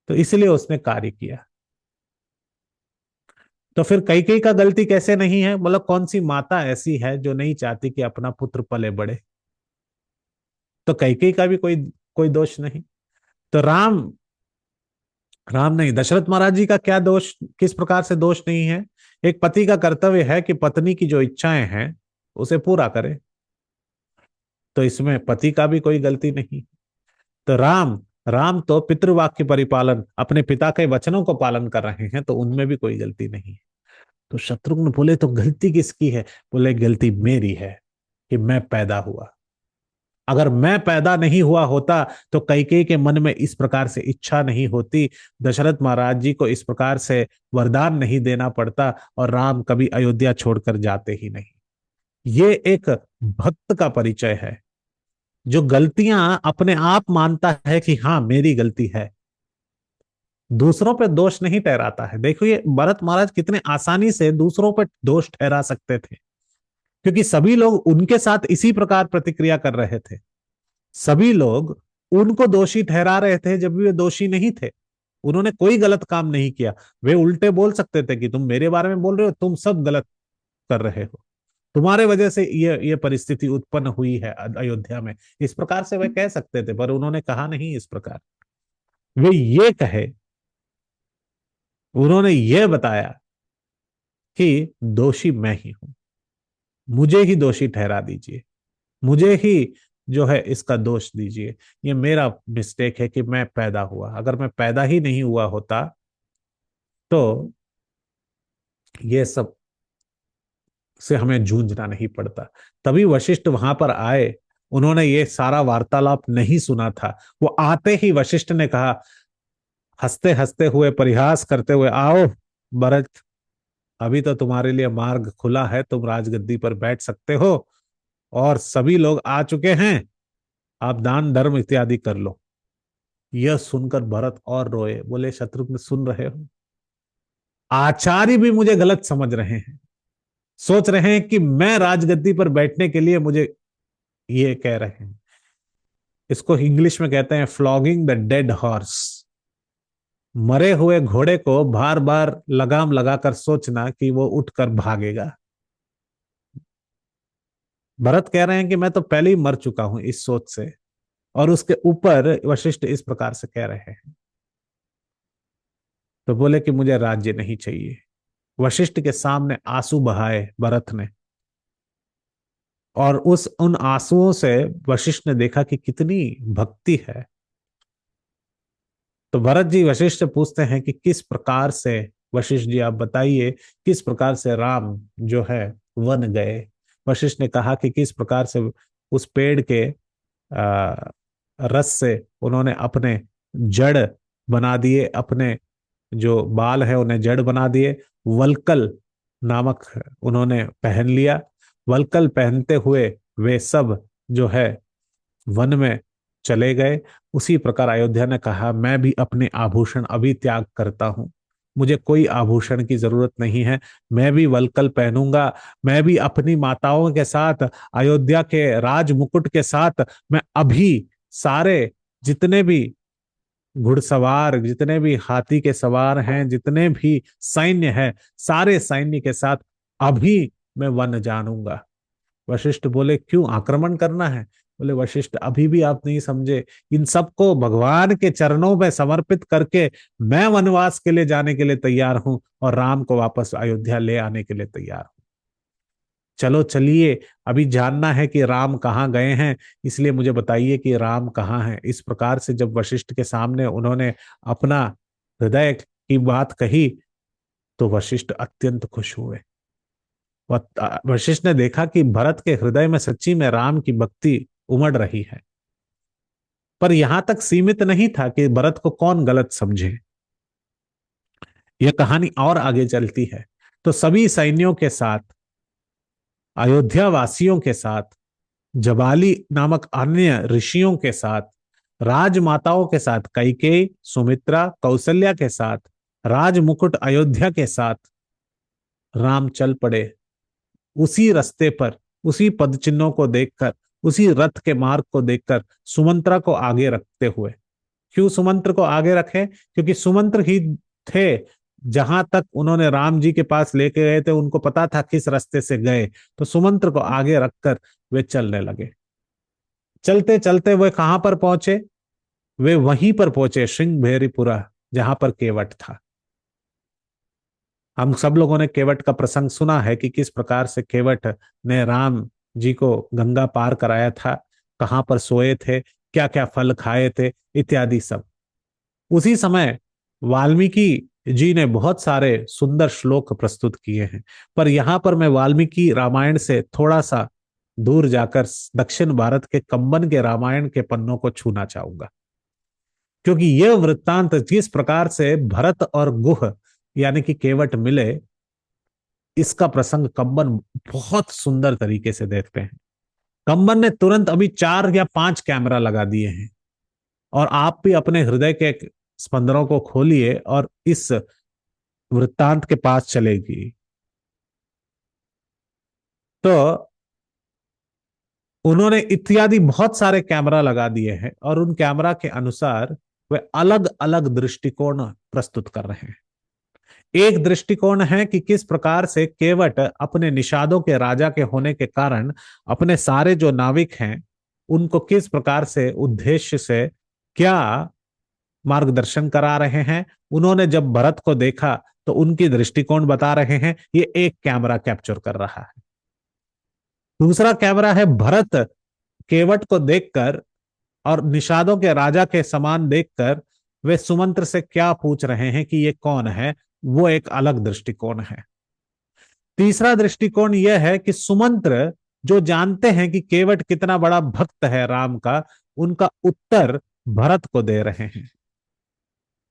तो इसलिए उसने कार्य किया। तो फिर कैकेयी का गलती कैसे नहीं है? मतलब कौन सी माता ऐसी है जो नहीं चाहती कि अपना पुत्र पले बढ़े? तो कैकेयी का भी कोई कोई दोष नहीं। तो राम राम नहीं, दशरथ महाराज जी का क्या दोष, किस प्रकार से दोष नहीं है? एक पति का कर्तव्य है कि पत्नी की जो इच्छाएं हैं उसे पूरा करे, तो इसमें पति का भी कोई गलती नहीं। तो राम राम तो पितृवाक्य परिपालन, अपने पिता के वचनों को पालन कर रहे हैं, तो उनमें भी कोई गलती नहीं है। तो शत्रुघ्न बोले, तो गलती किसकी है? बोले, गलती मेरी है कि मैं पैदा हुआ। अगर मैं पैदा नहीं हुआ होता तो कैकेयी के मन में इस प्रकार से इच्छा नहीं होती, दशरथ महाराज जी को इस प्रकार से वरदान नहीं देना पड़ता, और राम कभी अयोध्या छोड़कर जाते ही नहीं। ये एक भक्त का परिचय है, जो गलतियां अपने आप मानता है कि हाँ मेरी गलती है, दूसरों पे दोष नहीं ठहराता है। देखो ये भरत महाराज कितने आसानी से दूसरों पे दोष ठहरा सकते थे, क्योंकि सभी लोग उनके साथ इसी प्रकार प्रतिक्रिया कर रहे थे। सभी लोग उनको दोषी ठहरा रहे थे जब भी वे दोषी नहीं थे, उन्होंने कोई गलत काम नहीं किया। वे उल्टे बोल सकते थे कि तुम मेरे बारे में बोल रहे हो, तुम सब गलत कर रहे हो, तुम्हारे वजह से ये परिस्थिति उत्पन्न हुई है अयोध्या में, इस प्रकार से वे कह सकते थे, पर उन्होंने कहा नहीं इस प्रकार। वे ये कहे, उन्होंने ये बताया कि दोषी मैं ही हूं, मुझे ही दोषी ठहरा दीजिए, मुझे ही जो है इसका दोष दीजिए, ये मेरा मिस्टेक है कि मैं पैदा हुआ। अगर मैं पैदा ही नहीं हुआ होता तो ये सब से हमें जूझना नहीं पड़ता। तभी वशिष्ठ वहां पर आए, उन्होंने ये सारा वार्तालाप नहीं सुना था। वो आते ही वशिष्ठ ने कहा, हंसते हंसते हुए, परिहास करते हुए, आओ भरत, अभी तो तुम्हारे लिए मार्ग खुला है, तुम राजगद्दी पर बैठ सकते हो, और सभी लोग आ चुके हैं, आप दान धर्म इत्यादि कर लो। यह सुनकर भरत और रोए, बोले, शत्रुघ्न सुन रहे हो, आचार्य भी मुझे गलत समझ रहे हैं, सोच रहे हैं कि मैं राजगद्दी पर बैठने के लिए मुझे ये कह रहे हैं। इसको इंग्लिश में कहते हैं फ्लॉगिंग द डेड हॉर्स। मरे हुए घोड़े को बार बार लगाम लगाकर सोचना कि वो उठकर भागेगा। भरत कह रहे हैं कि मैं तो पहले ही मर चुका हूं इस सोच से। और उसके ऊपर वशिष्ठ इस प्रकार से कह रहे हैं। तो बोले कि मुझे राज्य नहीं चाहिए। वशिष्ठ के सामने आंसू बहाए भरत ने। और उन आंसुओं से वशिष्ठ ने देखा कि कितनी भक्ति है। तो भरत जी वशिष्ठ से पूछते हैं कि किस प्रकार से, वशिष्ठ जी आप बताइए, किस प्रकार से राम जो है वन गए। वशिष्ठ ने कहा कि किस प्रकार से उस पेड़ के आ, रस से उन्होंने अपने जड़ बना दिए, अपने जो बाल है उन्हें जड़ बना दिए। वल्कल नामक उन्होंने पहन लिया। वल्कल पहनते हुए वे सब जो है वन में चले गए। उसी प्रकार अयोध्या ने कहा, मैं भी अपने आभूषण अभी त्याग करता हूं। मुझे कोई आभूषण की जरूरत नहीं है। मैं भी वल्कल पहनूंगा। मैं भी अपनी माताओं के साथ, अयोध्या के राज मुकुट के साथ, मैं अभी सारे जितने भी घुड़सवार, जितने भी हाथी के सवार हैं, जितने भी सैन्य है, सारे सैन्य के साथ अभी मैं वन जानूंगा। वशिष्ठ बोले, क्यों आक्रमण करना है? बोले, वशिष्ठ अभी भी आप नहीं समझे। इन सबको भगवान के चरणों में समर्पित करके मैं वनवास के लिए जाने के लिए तैयार हूं और राम को वापस अयोध्या ले आने के लिए तैयार हूं। चलो चलिए, अभी जानना है कि राम कहाँ गए हैं, इसलिए मुझे बताइए कि राम कहाँ हैं। इस प्रकार से जब वशिष्ठ के सामने उन्होंने अपना हृदय की बात कही तो वशिष्ठ अत्यंत खुश हुए। वशिष्ठ ने देखा कि भरत के हृदय में सच्ची में राम की भक्ति उमड़ रही है। पर यहां तक सीमित नहीं था कि भरत को कौन गलत समझे। यह कहानी और आगे चलती है। तो सभी सैन्यों के साथ, अयोध्या वासियों के साथ, जबाली नामक अन्य ऋषियों के साथ, राजमाताओं के साथ, कैकेयी, सुमित्रा, कौशल्या के साथ, राजमुकुट अयोध्या के साथ राम चल पड़े। उसी रास्ते पर, उसी पद चिन्हों को देखकर, उसी रथ के मार्ग को देखकर, सुमंत्रा को आगे रखते हुए। क्यों सुमंत्र को आगे रखे? क्योंकि सुमंत्र ही थे, जहां तक उन्होंने राम जी के पास लेके गए थे उनको पता था किस रास्ते से गए। तो सुमंत्र को आगे रखकर वे चलने लगे। चलते चलते वे कहां पर पहुंचे? वे वहीं पर पहुंचे, श्रृंगबेरीपुरा, जहां पर केवट था। हम सब लोगों ने केवट का प्रसंग सुना है कि किस प्रकार से केवट ने राम जी को गंगा पार कराया था, कहां पर सोए थे, क्या क्या फल खाए थे, इत्यादि सब। उसी समय वाल्मीकि जी ने बहुत सारे सुंदर श्लोक प्रस्तुत किए हैं। पर यहां पर मैं वाल्मीकि रामायण से थोड़ा सा दूर जाकर दक्षिण भारत के कंबन के रामायण के पन्नों को छूना चाहूंगा। क्योंकि यह वृत्तांत जिस प्रकार से भरत और गुह यानी कि केवट मिले, इसका प्रसंग कंबन बहुत सुंदर तरीके से देखते हैं। कंबन ने तुरंत अभी 4 या 5 कैमरा लगा दिए हैं। और आप भी अपने हृदय के स्पंदनों को खोलिए और इस वृत्तांत के पास चलेगी। तो उन्होंने इत्यादि बहुत सारे कैमरा लगा दिए हैं और उन कैमरा के अनुसार वे अलग अलग दृष्टिकोण प्रस्तुत कर रहे हैं। एक दृष्टिकोण है कि किस प्रकार से केवट अपने निषादों के राजा के होने के कारण अपने सारे जो नाविक हैं उनको किस प्रकार से उद्देश्य से क्या मार्गदर्शन करा रहे हैं। उन्होंने जब भरत को देखा तो उनकी दृष्टिकोण बता रहे हैं, ये एक कैमरा कैप्चर कर रहा है। दूसरा कैमरा है भरत केवट को देखकर और निषादों के राजा के समान देखकर वे सुमंत्र से क्या पूछ रहे हैं कि ये कौन है, वो एक अलग दृष्टिकोण है। तीसरा दृष्टिकोण यह है कि सुमंत्र जो जानते हैं कि केवट कितना बड़ा भक्त है राम का, उनका उत्तर भरत को दे रहे हैं।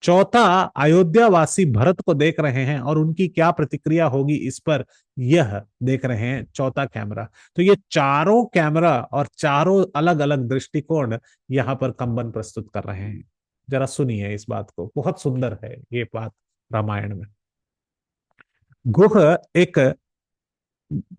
चौथा, अयोध्या वासी भरत को देख रहे हैं और उनकी क्या प्रतिक्रिया होगी इस पर, यह देख रहे हैं चौथा कैमरा। तो ये चारों कैमरा और चारों अलग अलग दृष्टिकोण यहां पर कंबन प्रस्तुत कर रहे हैं। जरा सुनिए इस बात को, बहुत सुंदर है ये बात रामायण में। गुह एक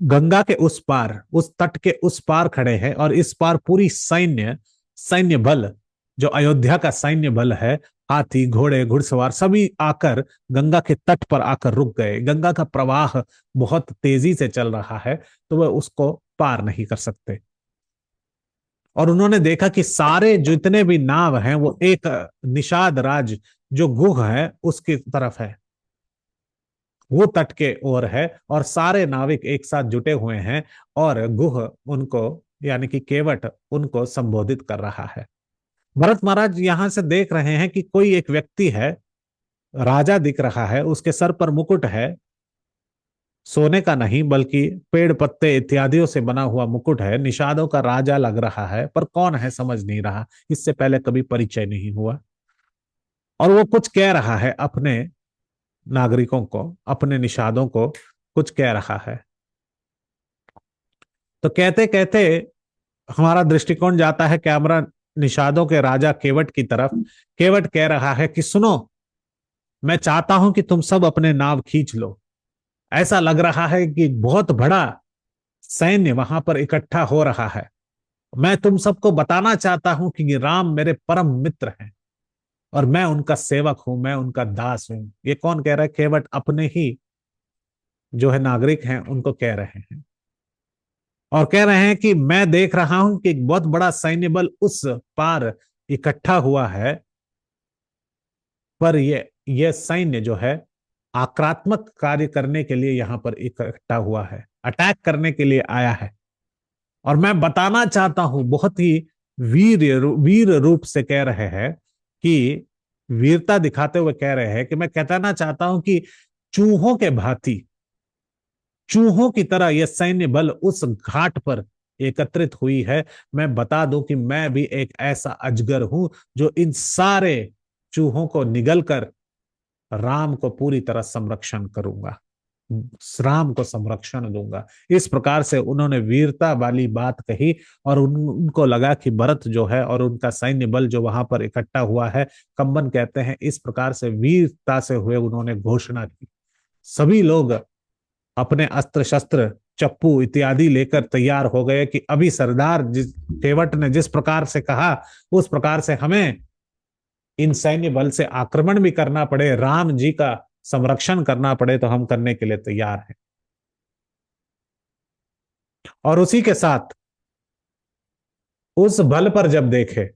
गंगा के उस पार, उस तट के उस पार खड़े हैं और इस पार पूरी सैन्य सैन्य बल, जो अयोध्या का सैन्य बल है, हाथी, घोड़े, घुड़सवार सभी आकर गंगा के तट पर आकर रुक गए। गंगा का प्रवाह बहुत तेजी से चल रहा है, तो वह उसको पार नहीं कर सकते। और उन्होंने देखा कि सारे जितने भी नाव हैं वो एक निषाद राज जो गुह है उसकी तरफ है, वो तट के ओर है, और सारे नाविक एक साथ जुटे हुए हैं, और गुह उनको यानी कि केवट उनको संबोधित कर रहा है। भरत महाराज यहां से देख रहे हैं कि कोई एक व्यक्ति है, राजा दिख रहा है, उसके सर पर मुकुट है, सोने का नहीं बल्कि पेड़ पत्ते इत्यादियों से बना हुआ मुकुट है, निषादों का राजा लग रहा है, पर कौन है समझ नहीं रहा, इससे पहले कभी परिचय नहीं हुआ। और वो कुछ कह रहा है अपने नागरिकों को, अपने निषादों को कुछ कह रहा है। तो कहते कहते हमारा दृष्टिकोण जाता है कैमरा निषादों के राजा केवट की तरफ। केवट कह रहा है कि सुनो, मैं चाहता हूं कि तुम सब अपने नाव खींच लो। ऐसा लग रहा है कि बहुत बड़ा सैन्य वहां पर इकट्ठा हो रहा है। मैं तुम सबको बताना चाहता हूं कि राम मेरे परम मित्र हैं, और मैं उनका सेवक हूं, मैं उनका दास हूं। ये कौन कह रहा है? केवट अपने ही जो है नागरिक हैं उनको कह रहे हैं, और कह रहे हैं कि मैं देख रहा हूं कि एक बहुत बड़ा सैन्य बल उस पार इकट्ठा हुआ है, पर ये सैन्य जो है आक्रामक कार्य करने के लिए यहां पर इकट्ठा हुआ है, अटैक करने के लिए आया है। और मैं बताना चाहता हूं, बहुत ही वीर रूप से कह रहे हैं कि वीरता दिखाते हुए कह रहे हैं कि मैं कहना चाहता हूं कि चूहों के भांति, चूहों की तरह यह सैन्य बल उस घाट पर एकत्रित हुई है। मैं बता दूं कि मैं भी एक ऐसा अजगर हूं जो इन सारे चूहों को निगल कर राम को पूरी तरह संरक्षण करूंगा, राम को संरक्षण दूंगा। इस प्रकार से उन्होंने वीरता वाली बात कही, और उनको लगा कि भरत जो है और उनका सैन्य बल जो वहां पर इकट्ठा हुआ है, कंबन कहते हैं इस प्रकार से वीरता से हुए उन्होंने घोषणा की। सभी लोग अपने अस्त्र शस्त्र, चप्पू इत्यादि लेकर तैयार हो गए कि अभी सरदार जिस केवट ने जिस प्रकार से कहा उस प्रकार से हमें इन सैन्य बल से आक्रमण भी करना पड़े, राम जी का संरक्षण करना पड़े, तो हम करने के लिए तैयार हैं। और उसी के साथ उस बल पर जब देखे,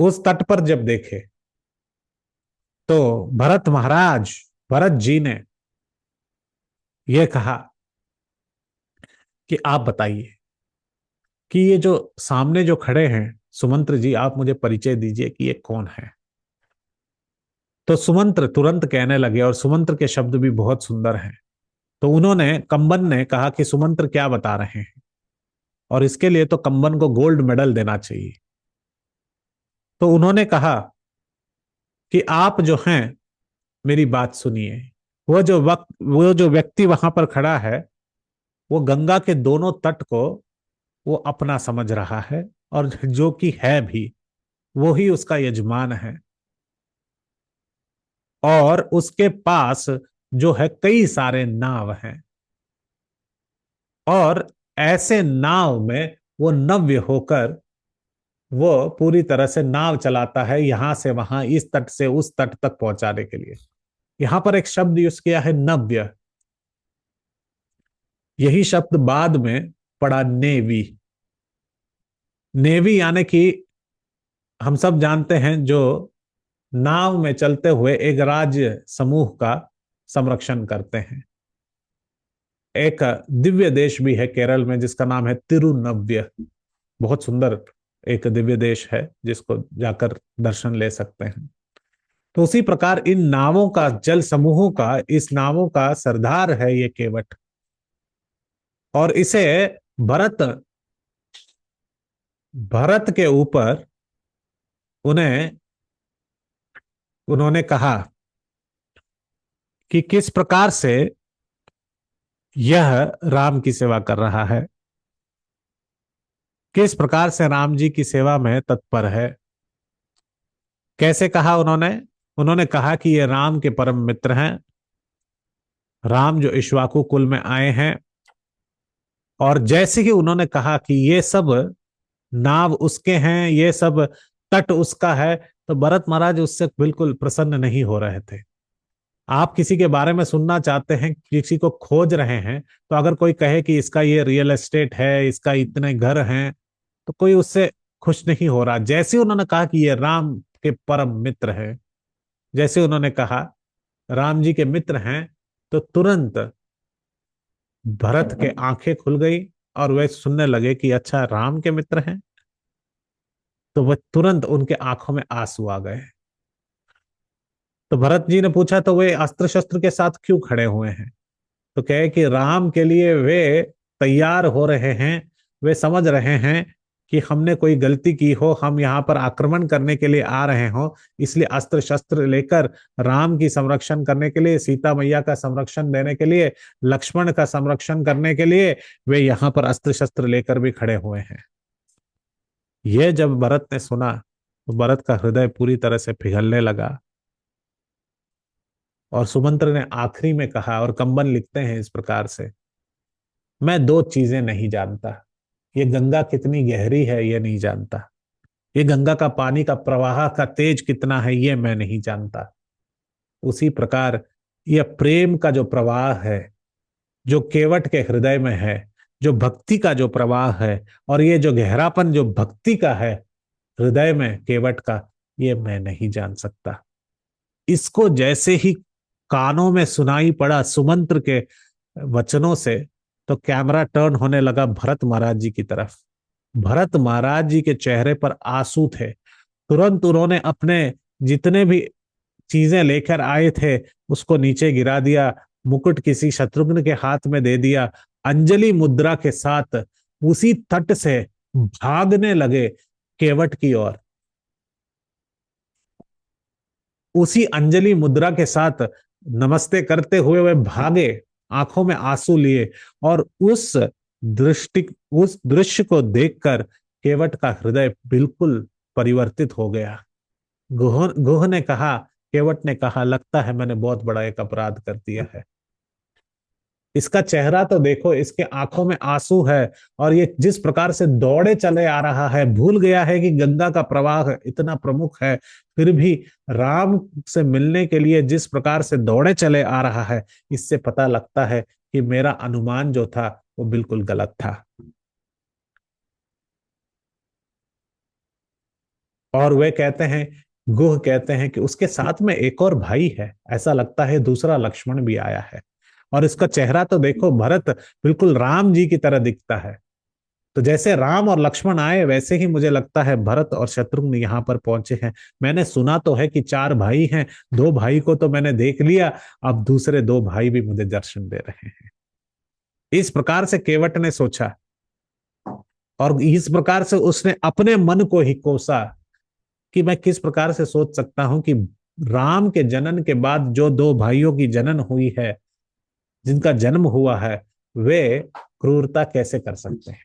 उस तट पर जब देखे, तो भरत महाराज, भरत जी ने यह कहा कि आप बताइए कि ये जो सामने जो खड़े हैं सुमंत्र जी, आप मुझे परिचय दीजिए कि ये कौन है। तो सुमंत्र तुरंत कहने लगे, और सुमंत्र के शब्द भी बहुत सुंदर हैं। तो उन्होंने, कंबन ने कहा कि सुमंत्र क्या बता रहे हैं, और इसके लिए तो कंबन को गोल्ड मेडल देना चाहिए। तो उन्होंने कहा कि आप जो हैं मेरी बात सुनिए। वो जो व्यक्ति वहां पर खड़ा है, वो गंगा के दोनों तट को वो अपना समझ रहा है, और जो कि है भी, वो ही उसका यजमान है। और उसके पास जो है कई सारे नाव हैं, और ऐसे नाव में वो नव्य होकर वो पूरी तरह से नाव चलाता है, यहां से वहां, इस तट से उस तट तक पहुंचाने के लिए। यहां पर एक शब्द यूज किया है नव्य, यही शब्द बाद में पड़ा नेवी। नेवी यानी कि हम सब जानते हैं जो नाव में चलते हुए एक राज्य समूह का संरक्षण करते हैं। एक दिव्य देश भी है केरल में जिसका नाम है तिरुनव्य, बहुत सुंदर एक दिव्य देश है जिसको जाकर दर्शन ले सकते हैं। तो उसी प्रकार इन नावों का, जल समूहों का, इस नावों का सरदार है ये केवट। और इसे भरत भरत के ऊपर उन्हें उन्होंने कहा कि किस प्रकार से यह राम की सेवा कर रहा है, किस प्रकार से राम जी की सेवा में तत्पर है। कैसे कहा उन्होंने? उन्होंने कहा कि ये राम के परम मित्र हैं, राम जो इक्ष्वाकु कुल में आए हैं। और जैसे ही उन्होंने कहा कि ये सब नाव उसके हैं, ये सब तट उसका है, तो भरत महाराज उससे बिल्कुल प्रसन्न नहीं हो रहे थे। आप किसी के बारे में सुनना चाहते हैं, किसी को खोज रहे हैं, तो अगर कोई कहे कि इसका ये रियल एस्टेट है, इसका इतने घर हैं, तो कोई उससे खुश नहीं हो रहा। जैसे उन्होंने कहा कि ये राम के परम मित्र हैं, जैसे उन्होंने कहा राम जी के मित्र हैं, तो तुरंत भरत के आंखें खुल गई और वे सुनने लगे कि अच्छा राम के मित्र हैं। तो वह तुरंत उनके आंखों में आंसू आ गए। तो भरत जी ने पूछा तो वे अस्त्र शस्त्र के साथ क्यों खड़े हुए हैं? तो कहे कि राम के लिए वे तैयार हो रहे हैं। वे समझ रहे हैं कि हमने कोई गलती की हो, हम यहाँ पर आक्रमण करने के लिए आ रहे हो, इसलिए अस्त्र शस्त्र लेकर राम की संरक्षण करने के लिए, सीता मैया का संरक्षण देने के लिए, लक्ष्मण का संरक्षण करने के लिए वे यहाँ पर अस्त्र शस्त्र लेकर भी खड़े हुए हैं। यह जब भरत ने सुना तो भरत का हृदय पूरी तरह से पिघलने लगा। और सुमंत्र ने आखिरी में कहा, और कंबन लिखते हैं इस प्रकार से, मैं दो चीजें नहीं जानता। ये गंगा कितनी गहरी है ये नहीं जानता, ये गंगा का पानी का प्रवाह का तेज कितना है ये मैं नहीं जानता। उसी प्रकार यह प्रेम का जो प्रवाह है, जो केवट के हृदय में है, जो भक्ति का जो प्रवाह है, और ये जो गहरापन जो भक्ति का है हृदय में केवट का, ये मैं नहीं जान सकता। इसको जैसे ही कानों में सुनाई पड़ा सुमंत्र के वचनों से, तो कैमरा टर्न होने लगा भरत महाराज जी की तरफ। भरत महाराज जी के चेहरे पर आंसू थे। तुरंत उन्होंने अपने जितने भी चीजें लेकर आए थे उसको नीचे गिरा दिया, मुकुट किसी शत्रुघ्न के हाथ में दे दिया, अंजलि मुद्रा के साथ उसी तट से भागने लगे केवट की ओर। उसी अंजलि मुद्रा के साथ नमस्ते करते हुए वे भागे, आंखों में आंसू लिए। और उस दृश्य को देखकर केवट का हृदय बिल्कुल परिवर्तित हो गया। गुह गुह ने कहा, केवट ने कहा, लगता है मैंने बहुत बड़ा एक अपराध कर दिया है। इसका चेहरा तो देखो, इसके आंखों में आंसू है, और ये जिस प्रकार से दौड़े चले आ रहा है, भूल गया है कि गंगा का प्रवाह इतना प्रमुख है, फिर भी राम से मिलने के लिए जिस प्रकार से दौड़े चले आ रहा है, इससे पता लगता है कि मेरा अनुमान जो था वो बिल्कुल गलत था। और वे कहते हैं, गुह कहते हैं कि उसके साथ में एक और भाई है, ऐसा लगता है दूसरा लक्ष्मण भी आया है। और इसका चेहरा तो देखो, भरत बिल्कुल राम जी की तरह दिखता है। तो जैसे राम और लक्ष्मण आए, वैसे ही मुझे लगता है भरत और शत्रुघ्न यहाँ पर पहुंचे हैं। मैंने सुना तो है कि चार भाई हैं, दो भाई को तो मैंने देख लिया, अब दूसरे दो भाई भी मुझे दर्शन दे रहे हैं। इस प्रकार से केवट ने सोचा, और इस प्रकार से उसने अपने मन को ही कोसा कि मैं किस प्रकार से सोच सकता हूं कि राम के जनन के बाद जो दो भाइयों की जनन हुई है, जिनका जन्म हुआ है, वे क्रूरता कैसे कर सकते हैं।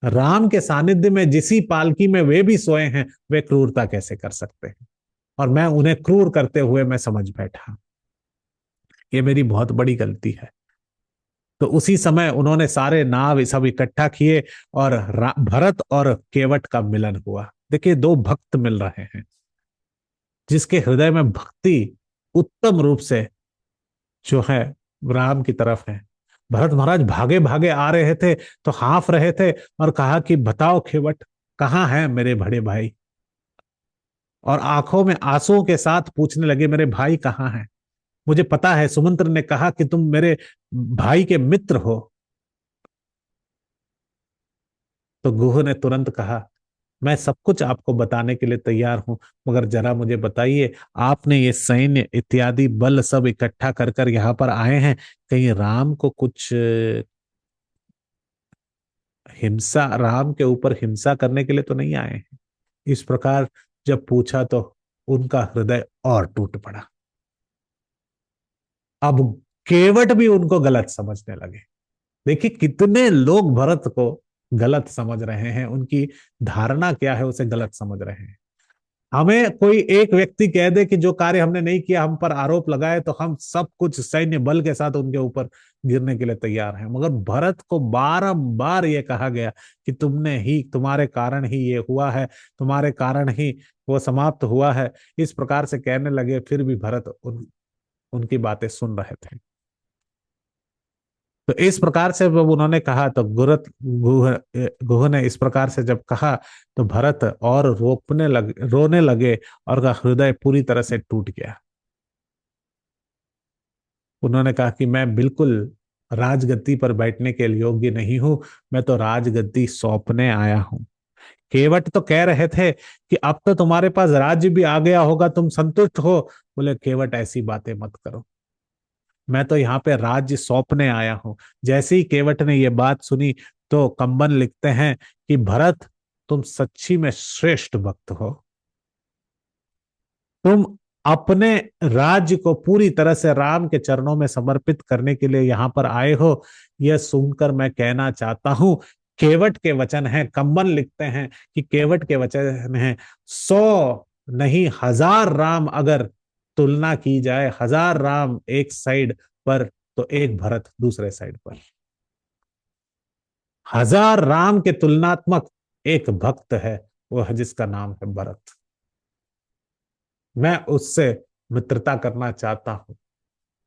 राम के सानिध्य में जिसी पालकी में वे भी सोए हैं, वे क्रूरता कैसे कर सकते हैं। और मैं उन्हें क्रूर करते हुए मैं समझ बैठा, ये मेरी बहुत बड़ी गलती है। तो उसी समय उन्होंने सारे नाव सब इकट्ठा किए और भरत और केवट का मिलन हुआ। देखिए, दो भक्त मिल रहे हैं, जिसके हृदय में भक्ति उत्तम रूप से जो है राम की तरफ है। भरत महाराज भागे भागे आ रहे थे तो हाँफ रहे थे, और कहा कि बताओ केवट, कहाँ है मेरे बड़े भाई? और आंखों में आंसुओं के साथ पूछने लगे, मेरे भाई कहाँ हैं? मुझे पता है सुमंत्र ने कहा कि तुम मेरे भाई के मित्र हो। तो गुह ने तुरंत कहा, मैं सब कुछ आपको बताने के लिए तैयार हूं, मगर जरा मुझे बताइए, आपने ये सैन्य इत्यादि बल सब इकट्ठा कर कर यहाँ पर आए हैं, कहीं राम को कुछ हिंसा, राम के ऊपर हिंसा करने के लिए तो नहीं आए हैं? इस प्रकार जब पूछा तो उनका हृदय और टूट पड़ा। अब केवट भी उनको गलत समझने लगे। देखिए, कितने लोग भरत को गलत समझ रहे हैं, उनकी धारणा क्या है उसे गलत समझ रहे हैं। हमें कोई एक व्यक्ति कह दे कि जो कार्य हमने नहीं किया, हम पर आरोप लगाए, तो हम सब कुछ सैन्य बल के साथ उनके ऊपर गिरने के लिए तैयार हैं। मगर भरत को बारंबार ये कहा गया कि तुमने ही, तुम्हारे कारण ही ये हुआ है, तुम्हारे कारण ही वो समाप्त हुआ है। इस प्रकार से कहने लगे, फिर भी भरत उनकी बातें सुन रहे थे। तो इस प्रकार से जब उन्होंने कहा, तो गुह ने इस प्रकार से जब कहा, तो भरत और रोने लगे, और का हृदय पूरी तरह से टूट गया। उन्होंने कहा कि मैं बिल्कुल राजगद्दी पर बैठने के लिए योग्य नहीं हूं, मैं तो राजगद्दी सौंपने आया हूं। केवट तो कह रहे थे कि अब तो तुम्हारे पास राज्य भी आ गया होगा, तुम संतुष्ट हो। बोले, केवट ऐसी बातें मत करो, मैं तो यहाँ पे राज्य सौंपने आया हूं। जैसे ही केवट ने ये बात सुनी, तो कंबन लिखते हैं कि भरत, तुम सच्ची में श्रेष्ठ भक्त हो। तुम अपने राज्य को पूरी तरह से राम के चरणों में समर्पित करने के लिए यहाँ पर आए हो। यह सुनकर मैं कहना चाहता हूं, केवट के वचन हैं, कंबन लिखते हैं कि केवट के वचन हैं, 100 नहीं 1000 राम अगर तुलना की जाए, 1000 राम एक साइड पर, तो एक भरत दूसरे साइड पर। 1000 राम के तुलनात्मक एक भक्त है, वह जिसका नाम है भरत। मैं उससे मित्रता करना चाहता हूं।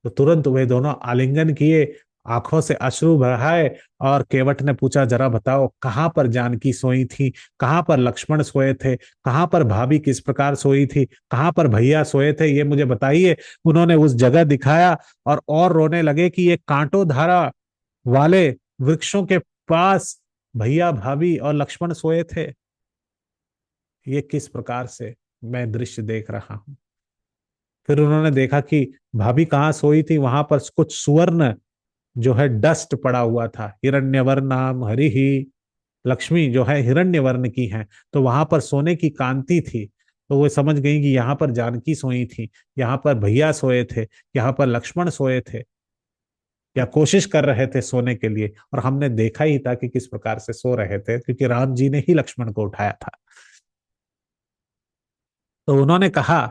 तो तुरंत वे दोनों आलिंगन किए, आंखों से अश्रु बहाए, और केवट ने पूछा, जरा बताओ कहां पर जानकी सोई थी, कहां पर लक्ष्मण सोए थे, कहां पर भाभी किस प्रकार सोई थी, कहां पर भैया सोए थे, ये मुझे बताइए। उन्होंने उस जगह दिखाया, और रोने लगे कि ये कांटो धारा वाले वृक्षों के पास भैया भाभी और लक्ष्मण सोए थे। ये किस प्रकार से मैं दृश्य देख रहा हूं। फिर उन्होंने देखा कि भाभी कहाँ सोई थी, वहां पर कुछ सुवर्ण जो है डस्ट पड़ा हुआ था, हिरण्यवर्णाम हरि ही, लक्ष्मी जो है हिरण्यवर्ण की है, तो वहां पर सोने की कांति थी। तो वो समझ गई कि यहाँ पर जानकी सोई थी, यहाँ पर भैया सोए थे, यहाँ पर लक्ष्मण सोए थे, या कोशिश कर रहे थे सोने के लिए। और हमने देखा ही था कि किस प्रकार से सो रहे थे, क्योंकि राम जी ने ही लक्ष्मण को उठाया था। तो उन्होंने कहा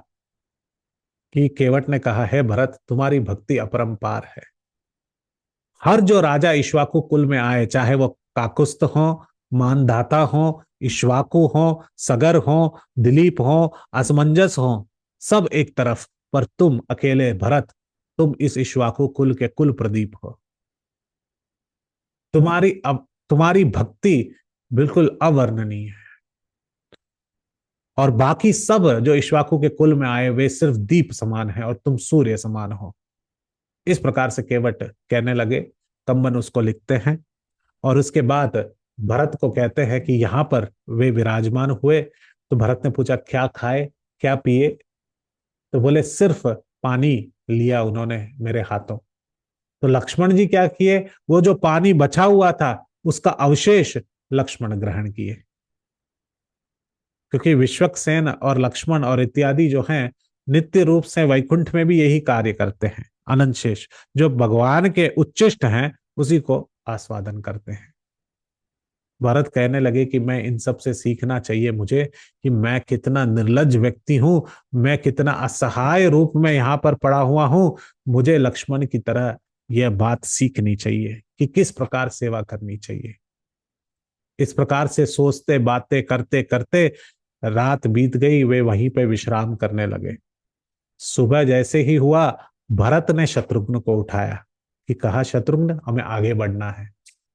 कि केवट ने कहा, है भरत, तुम्हारी भक्ति अपरंपार है। हर जो राजा इक्ष्वाकु कुल में आए, चाहे वो काकुस्थ हो, मानधाता हो, इक्ष्वाकु हो, सगर हो, दिलीप हो, असमंजस हो, सब एक तरफ, पर तुम अकेले भरत, तुम इस इक्ष्वाकु कुल के कुल प्रदीप हो। तुम्हारी भक्ति बिल्कुल अवर्णनीय है। और बाकी सब जो इक्ष्वाकु के कुल में आए, वे सिर्फ दीप समान है, और तुम सूर्य समान हो। इस प्रकार से केवट कहने लगे। कंबन उसको लिखते हैं। और उसके बाद भरत को कहते हैं कि यहाँ पर वे विराजमान हुए। तो भरत ने पूछा, क्या खाए, क्या पिए। तो बोले, सिर्फ पानी लिया उन्होंने मेरे हाथों। तो लक्ष्मण जी क्या किए, वो जो पानी बचा हुआ था, उसका अवशेष लक्ष्मण ग्रहण किए। क्योंकि विश्वक्सेन और लक्ष्मण और इत्यादि जो हैं, नित्य रूप से वैकुंठ में भी यही कार्य करते हैं। अनंत शेष जो भगवान के उच्चिष्ट हैं, उसी को आस्वादन करते हैं। भरत कहने लगे कि मैं इन सब से सीखना चाहिए मुझे, कि मैं कितना निर्लज व्यक्ति हूं, मैं कितना असहाय रूप में यहाँ पर पड़ा हुआ हूं। मुझे लक्ष्मण की तरह यह बात सीखनी चाहिए कि किस प्रकार सेवा करनी चाहिए। इस प्रकार से सोचते बातें करते करते रात बीत गई। वे वहीं पे विश्राम करने लगे। सुबह जैसे ही हुआ, भरत ने शत्रुघ्न को उठाया कि कहा, शत्रुघ्न, हमें आगे बढ़ना है।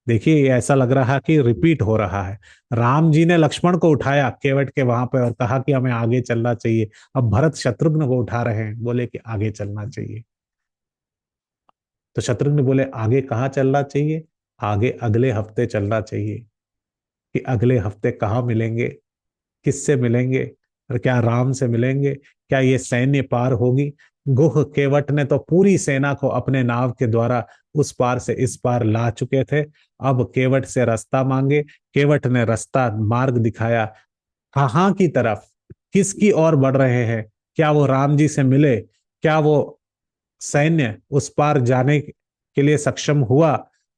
देखिए, ये ऐसा लग रहा है कि रिपीट हो रहा है। राम जी ने लक्ष्मण को उठाया केवट के वहां पे, और कहा कि हमें आगे चलना चाहिए। अब भरत शत्रुघ्न को उठा रहे हैं, बोले कि आगे चलना चाहिए। तो शत्रुघ्न बोले, आगे कहाँ चलना चाहिए। आगे अगले हफ्ते चलना चाहिए। कि अगले हफ्ते कहाँ मिलेंगे, किससे मिलेंगे, और क्या राम से मिलेंगे, क्या ये सैन्य पार होगी। गुह केवट ने तो पूरी सेना को अपने नाव के द्वारा उस पार से इस पार ला चुके थे। अब केवट से रास्ता मांगे। केवट ने रास्ता मार्ग दिखाया, कहाँ की तरफ, किसकी ओर बढ़ रहे हैं। क्या वो राम जी से मिले, क्या वो सैन्य उस पार जाने के लिए सक्षम हुआ,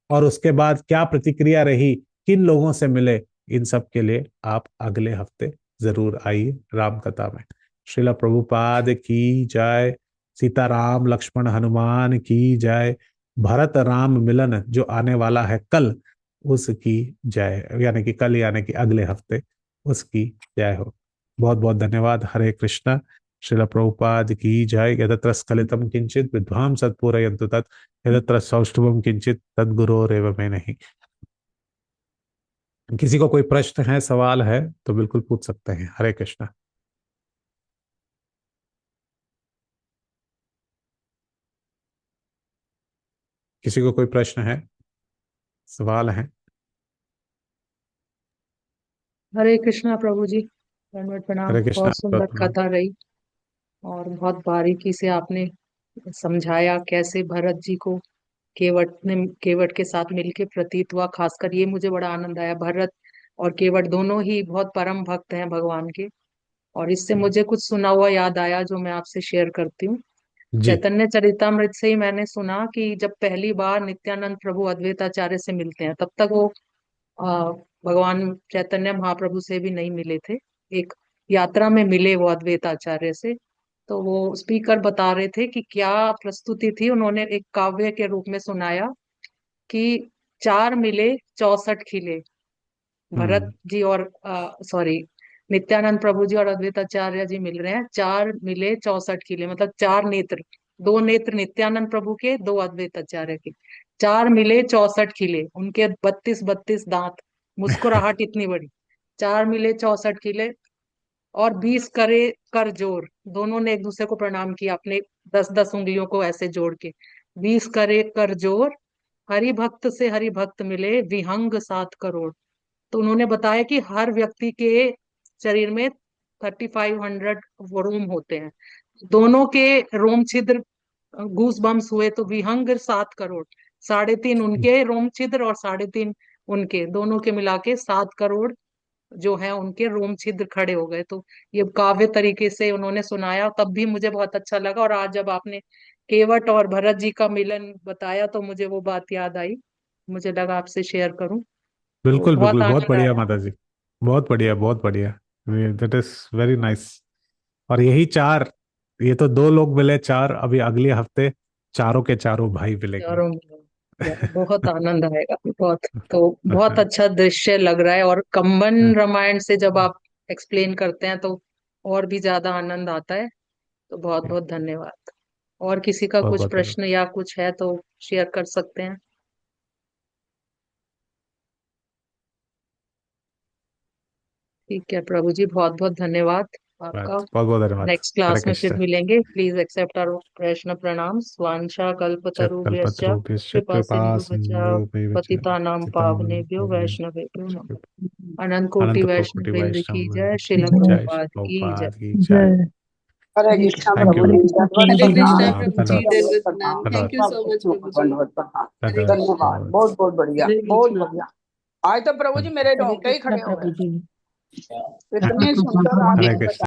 और उसके बाद क्या प्रतिक्रिया रही, किन लोगों से मिले। इन सब के लिए आप अगले हफ्ते जरूर आइए राम कथा में। श्रीला प्रभुपाद की जय। सीताराम लक्ष्मण हनुमान की जय। भरत राम मिलन जो आने वाला है कल, उसकी जय, यानी कि कल यानी कि अगले हफ्ते, उसकी जय हो। बहुत बहुत धन्यवाद। हरे कृष्णा। श्रील प्रभुपाद की जय। यदत्र स्खलितम किंचित विद्वांस सत्पूरयन्तु तत्, यदत्र सौष्ठवम किंचित तद्गुरोरेव मे नहीं। किसी को कोई प्रश्न है, सवाल है तो बिल्कुल पूछ सकते हैं। हरे कृष्णा। किसी को कोई प्रश्न है, सवाल है? हरे कृष्णा प्रभु जी, दंडवत प्रणाम। हरे कृष्णा। बहुत सुंदर कथा रही और बहुत बारीकी से आपने समझाया कैसे भरत जी को केवट के साथ मिलके प्रतीत हुआ। खासकर ये मुझे बड़ा आनंद आया, भरत और केवट दोनों ही बहुत परम भक्त हैं भगवान के। और इससे मुझे कुछ सुना हुआ याद आया जो मैं आपसे शेयर करती हूँ। जी। चैतन्य चरितामृत से ही मैंने सुना कि जब पहली बार नित्यानंद प्रभु अद्वैताचार्य से मिलते हैं, तब तक वो आ, भगवान चैतन्य महाप्रभु से भी नहीं मिले थे। एक यात्रा में मिले वो अद्वैत आचार्य से। तो वो स्पीकर बता रहे थे कि क्या प्रस्तुति थी। उन्होंने एक काव्य के रूप में सुनाया कि चार मिले 64 खिले। भरत हम्म। जी और सॉरी, नित्यानंद प्रभु जी और अद्वैत आचार्य जी मिल रहे हैं, चार मिले 64 खिले, मतलब चार नेत्र। दो नेत्र नित्यानंद प्रभु के, दो अद्वैत आचार्य के। चार मिले 64 खिले, उनके 32 दांत, मुस्कुराहट इतनी बड़ी। चार मिले 64 खिले और 20 करे कर जोर। दोनों ने एक दूसरे को प्रणाम किया, अपने 10 10 उंगलियों को ऐसे जोड़ के। 20 करे कर जोर, हरि भक्त से हरि भक्त मिले, विहंग 7 करोड़। तो उन्होंने बताया कि हर व्यक्ति के शरीर में 3500 रोम होते हैं। दोनों के रोम छिद्र गूस बम्स हुए तो विहंग 7 करोड़। 3.5 उनके रोम छिद्र और 3.5 उनके, दोनों के मिला के 7 करोड़ जो है उनके रोम छिद्र खड़े हो गए। तो ये काव्य तरीके से उन्होंने सुनाया, तब भी मुझे बहुत अच्छा लगा। और आज जब आपने केवट और भरत जी का मिलन बताया तो मुझे वो बात याद आई, मुझे लगा आपसे शेयर करूं। तो बिल्कुल बहुत बिल्कुल, बहुत आनंद बढ़िया आया। माता जी। बहुत बढ़िया, बहुत बढ़िया। That is very nice. और यही चार, ये तो दो लोग मिले, चार अभी अगले हफ्ते चारों के चारों भाई मिलेंगे। यारों, बहुत आनंद आएगा बहुत। तो बहुत अच्छा दृश्य लग रहा है। और कंबन रामायण से जब आप एक्सप्लेन करते हैं तो और भी ज्यादा आनंद आता है। तो बहुत बहुत धन्यवाद। और किसी का बहुत कुछ बहुत धन्यवाद। प्रश्न या कुछ है तो शेयर कर सकते हैं। ठीक है प्रभु जी, बहुत बहुत धन्यवाद आपका। बहुत बहुत धन्यवाद। नेक्स्ट हरे क्लास में फिर कृष्ण। मिलेंगे। प्लीज एक्सेप्ट आवर कृष्ण प्रणाम। स्वांशा कल्पतरुभ्यश्च कल्पतरुभ्यश्च कृपा कृपा सिंधुभ्यश्च सिन्धुभ्येव च पतितानां पावनेभ्यो पतितानां वैष्णवेभ्यो नमः। अनंत कोटि अनंत वैष्णव कोटि वृंद वैष्णव की जय। वृंद श्रील की जय। श्री प्रभुपाद की जय। प्रभुपाद की जय। जय। Hare Hare Krishna Krishna thank you. प्रभु प्रभु जी, जी, दंडवत हरे हरे कृष्णा कृष्णा प्रणाम। प्रभु प्रभु जी, जी। धन्यवाद। दंडवत दंडवत प्रणाम। प्रणाम। थैंक धन्यवाद। यू सब सो मच बच्चों प्रभु को जी। दंडवत प्रणाम। हरे धन्यवाद। कृष्णा। धन्यवाद, धन्यवाद। बहुत बहुत बढ़िया, हरे बहुत कृष्णा। बढ़िया। आज तो प्रभु जी मेरे हरे रोंगटे ही कृष्णा खड़े हो प्रभु गए। जी। इतनी सुंदर हरे आपने कृष्ण। बताया।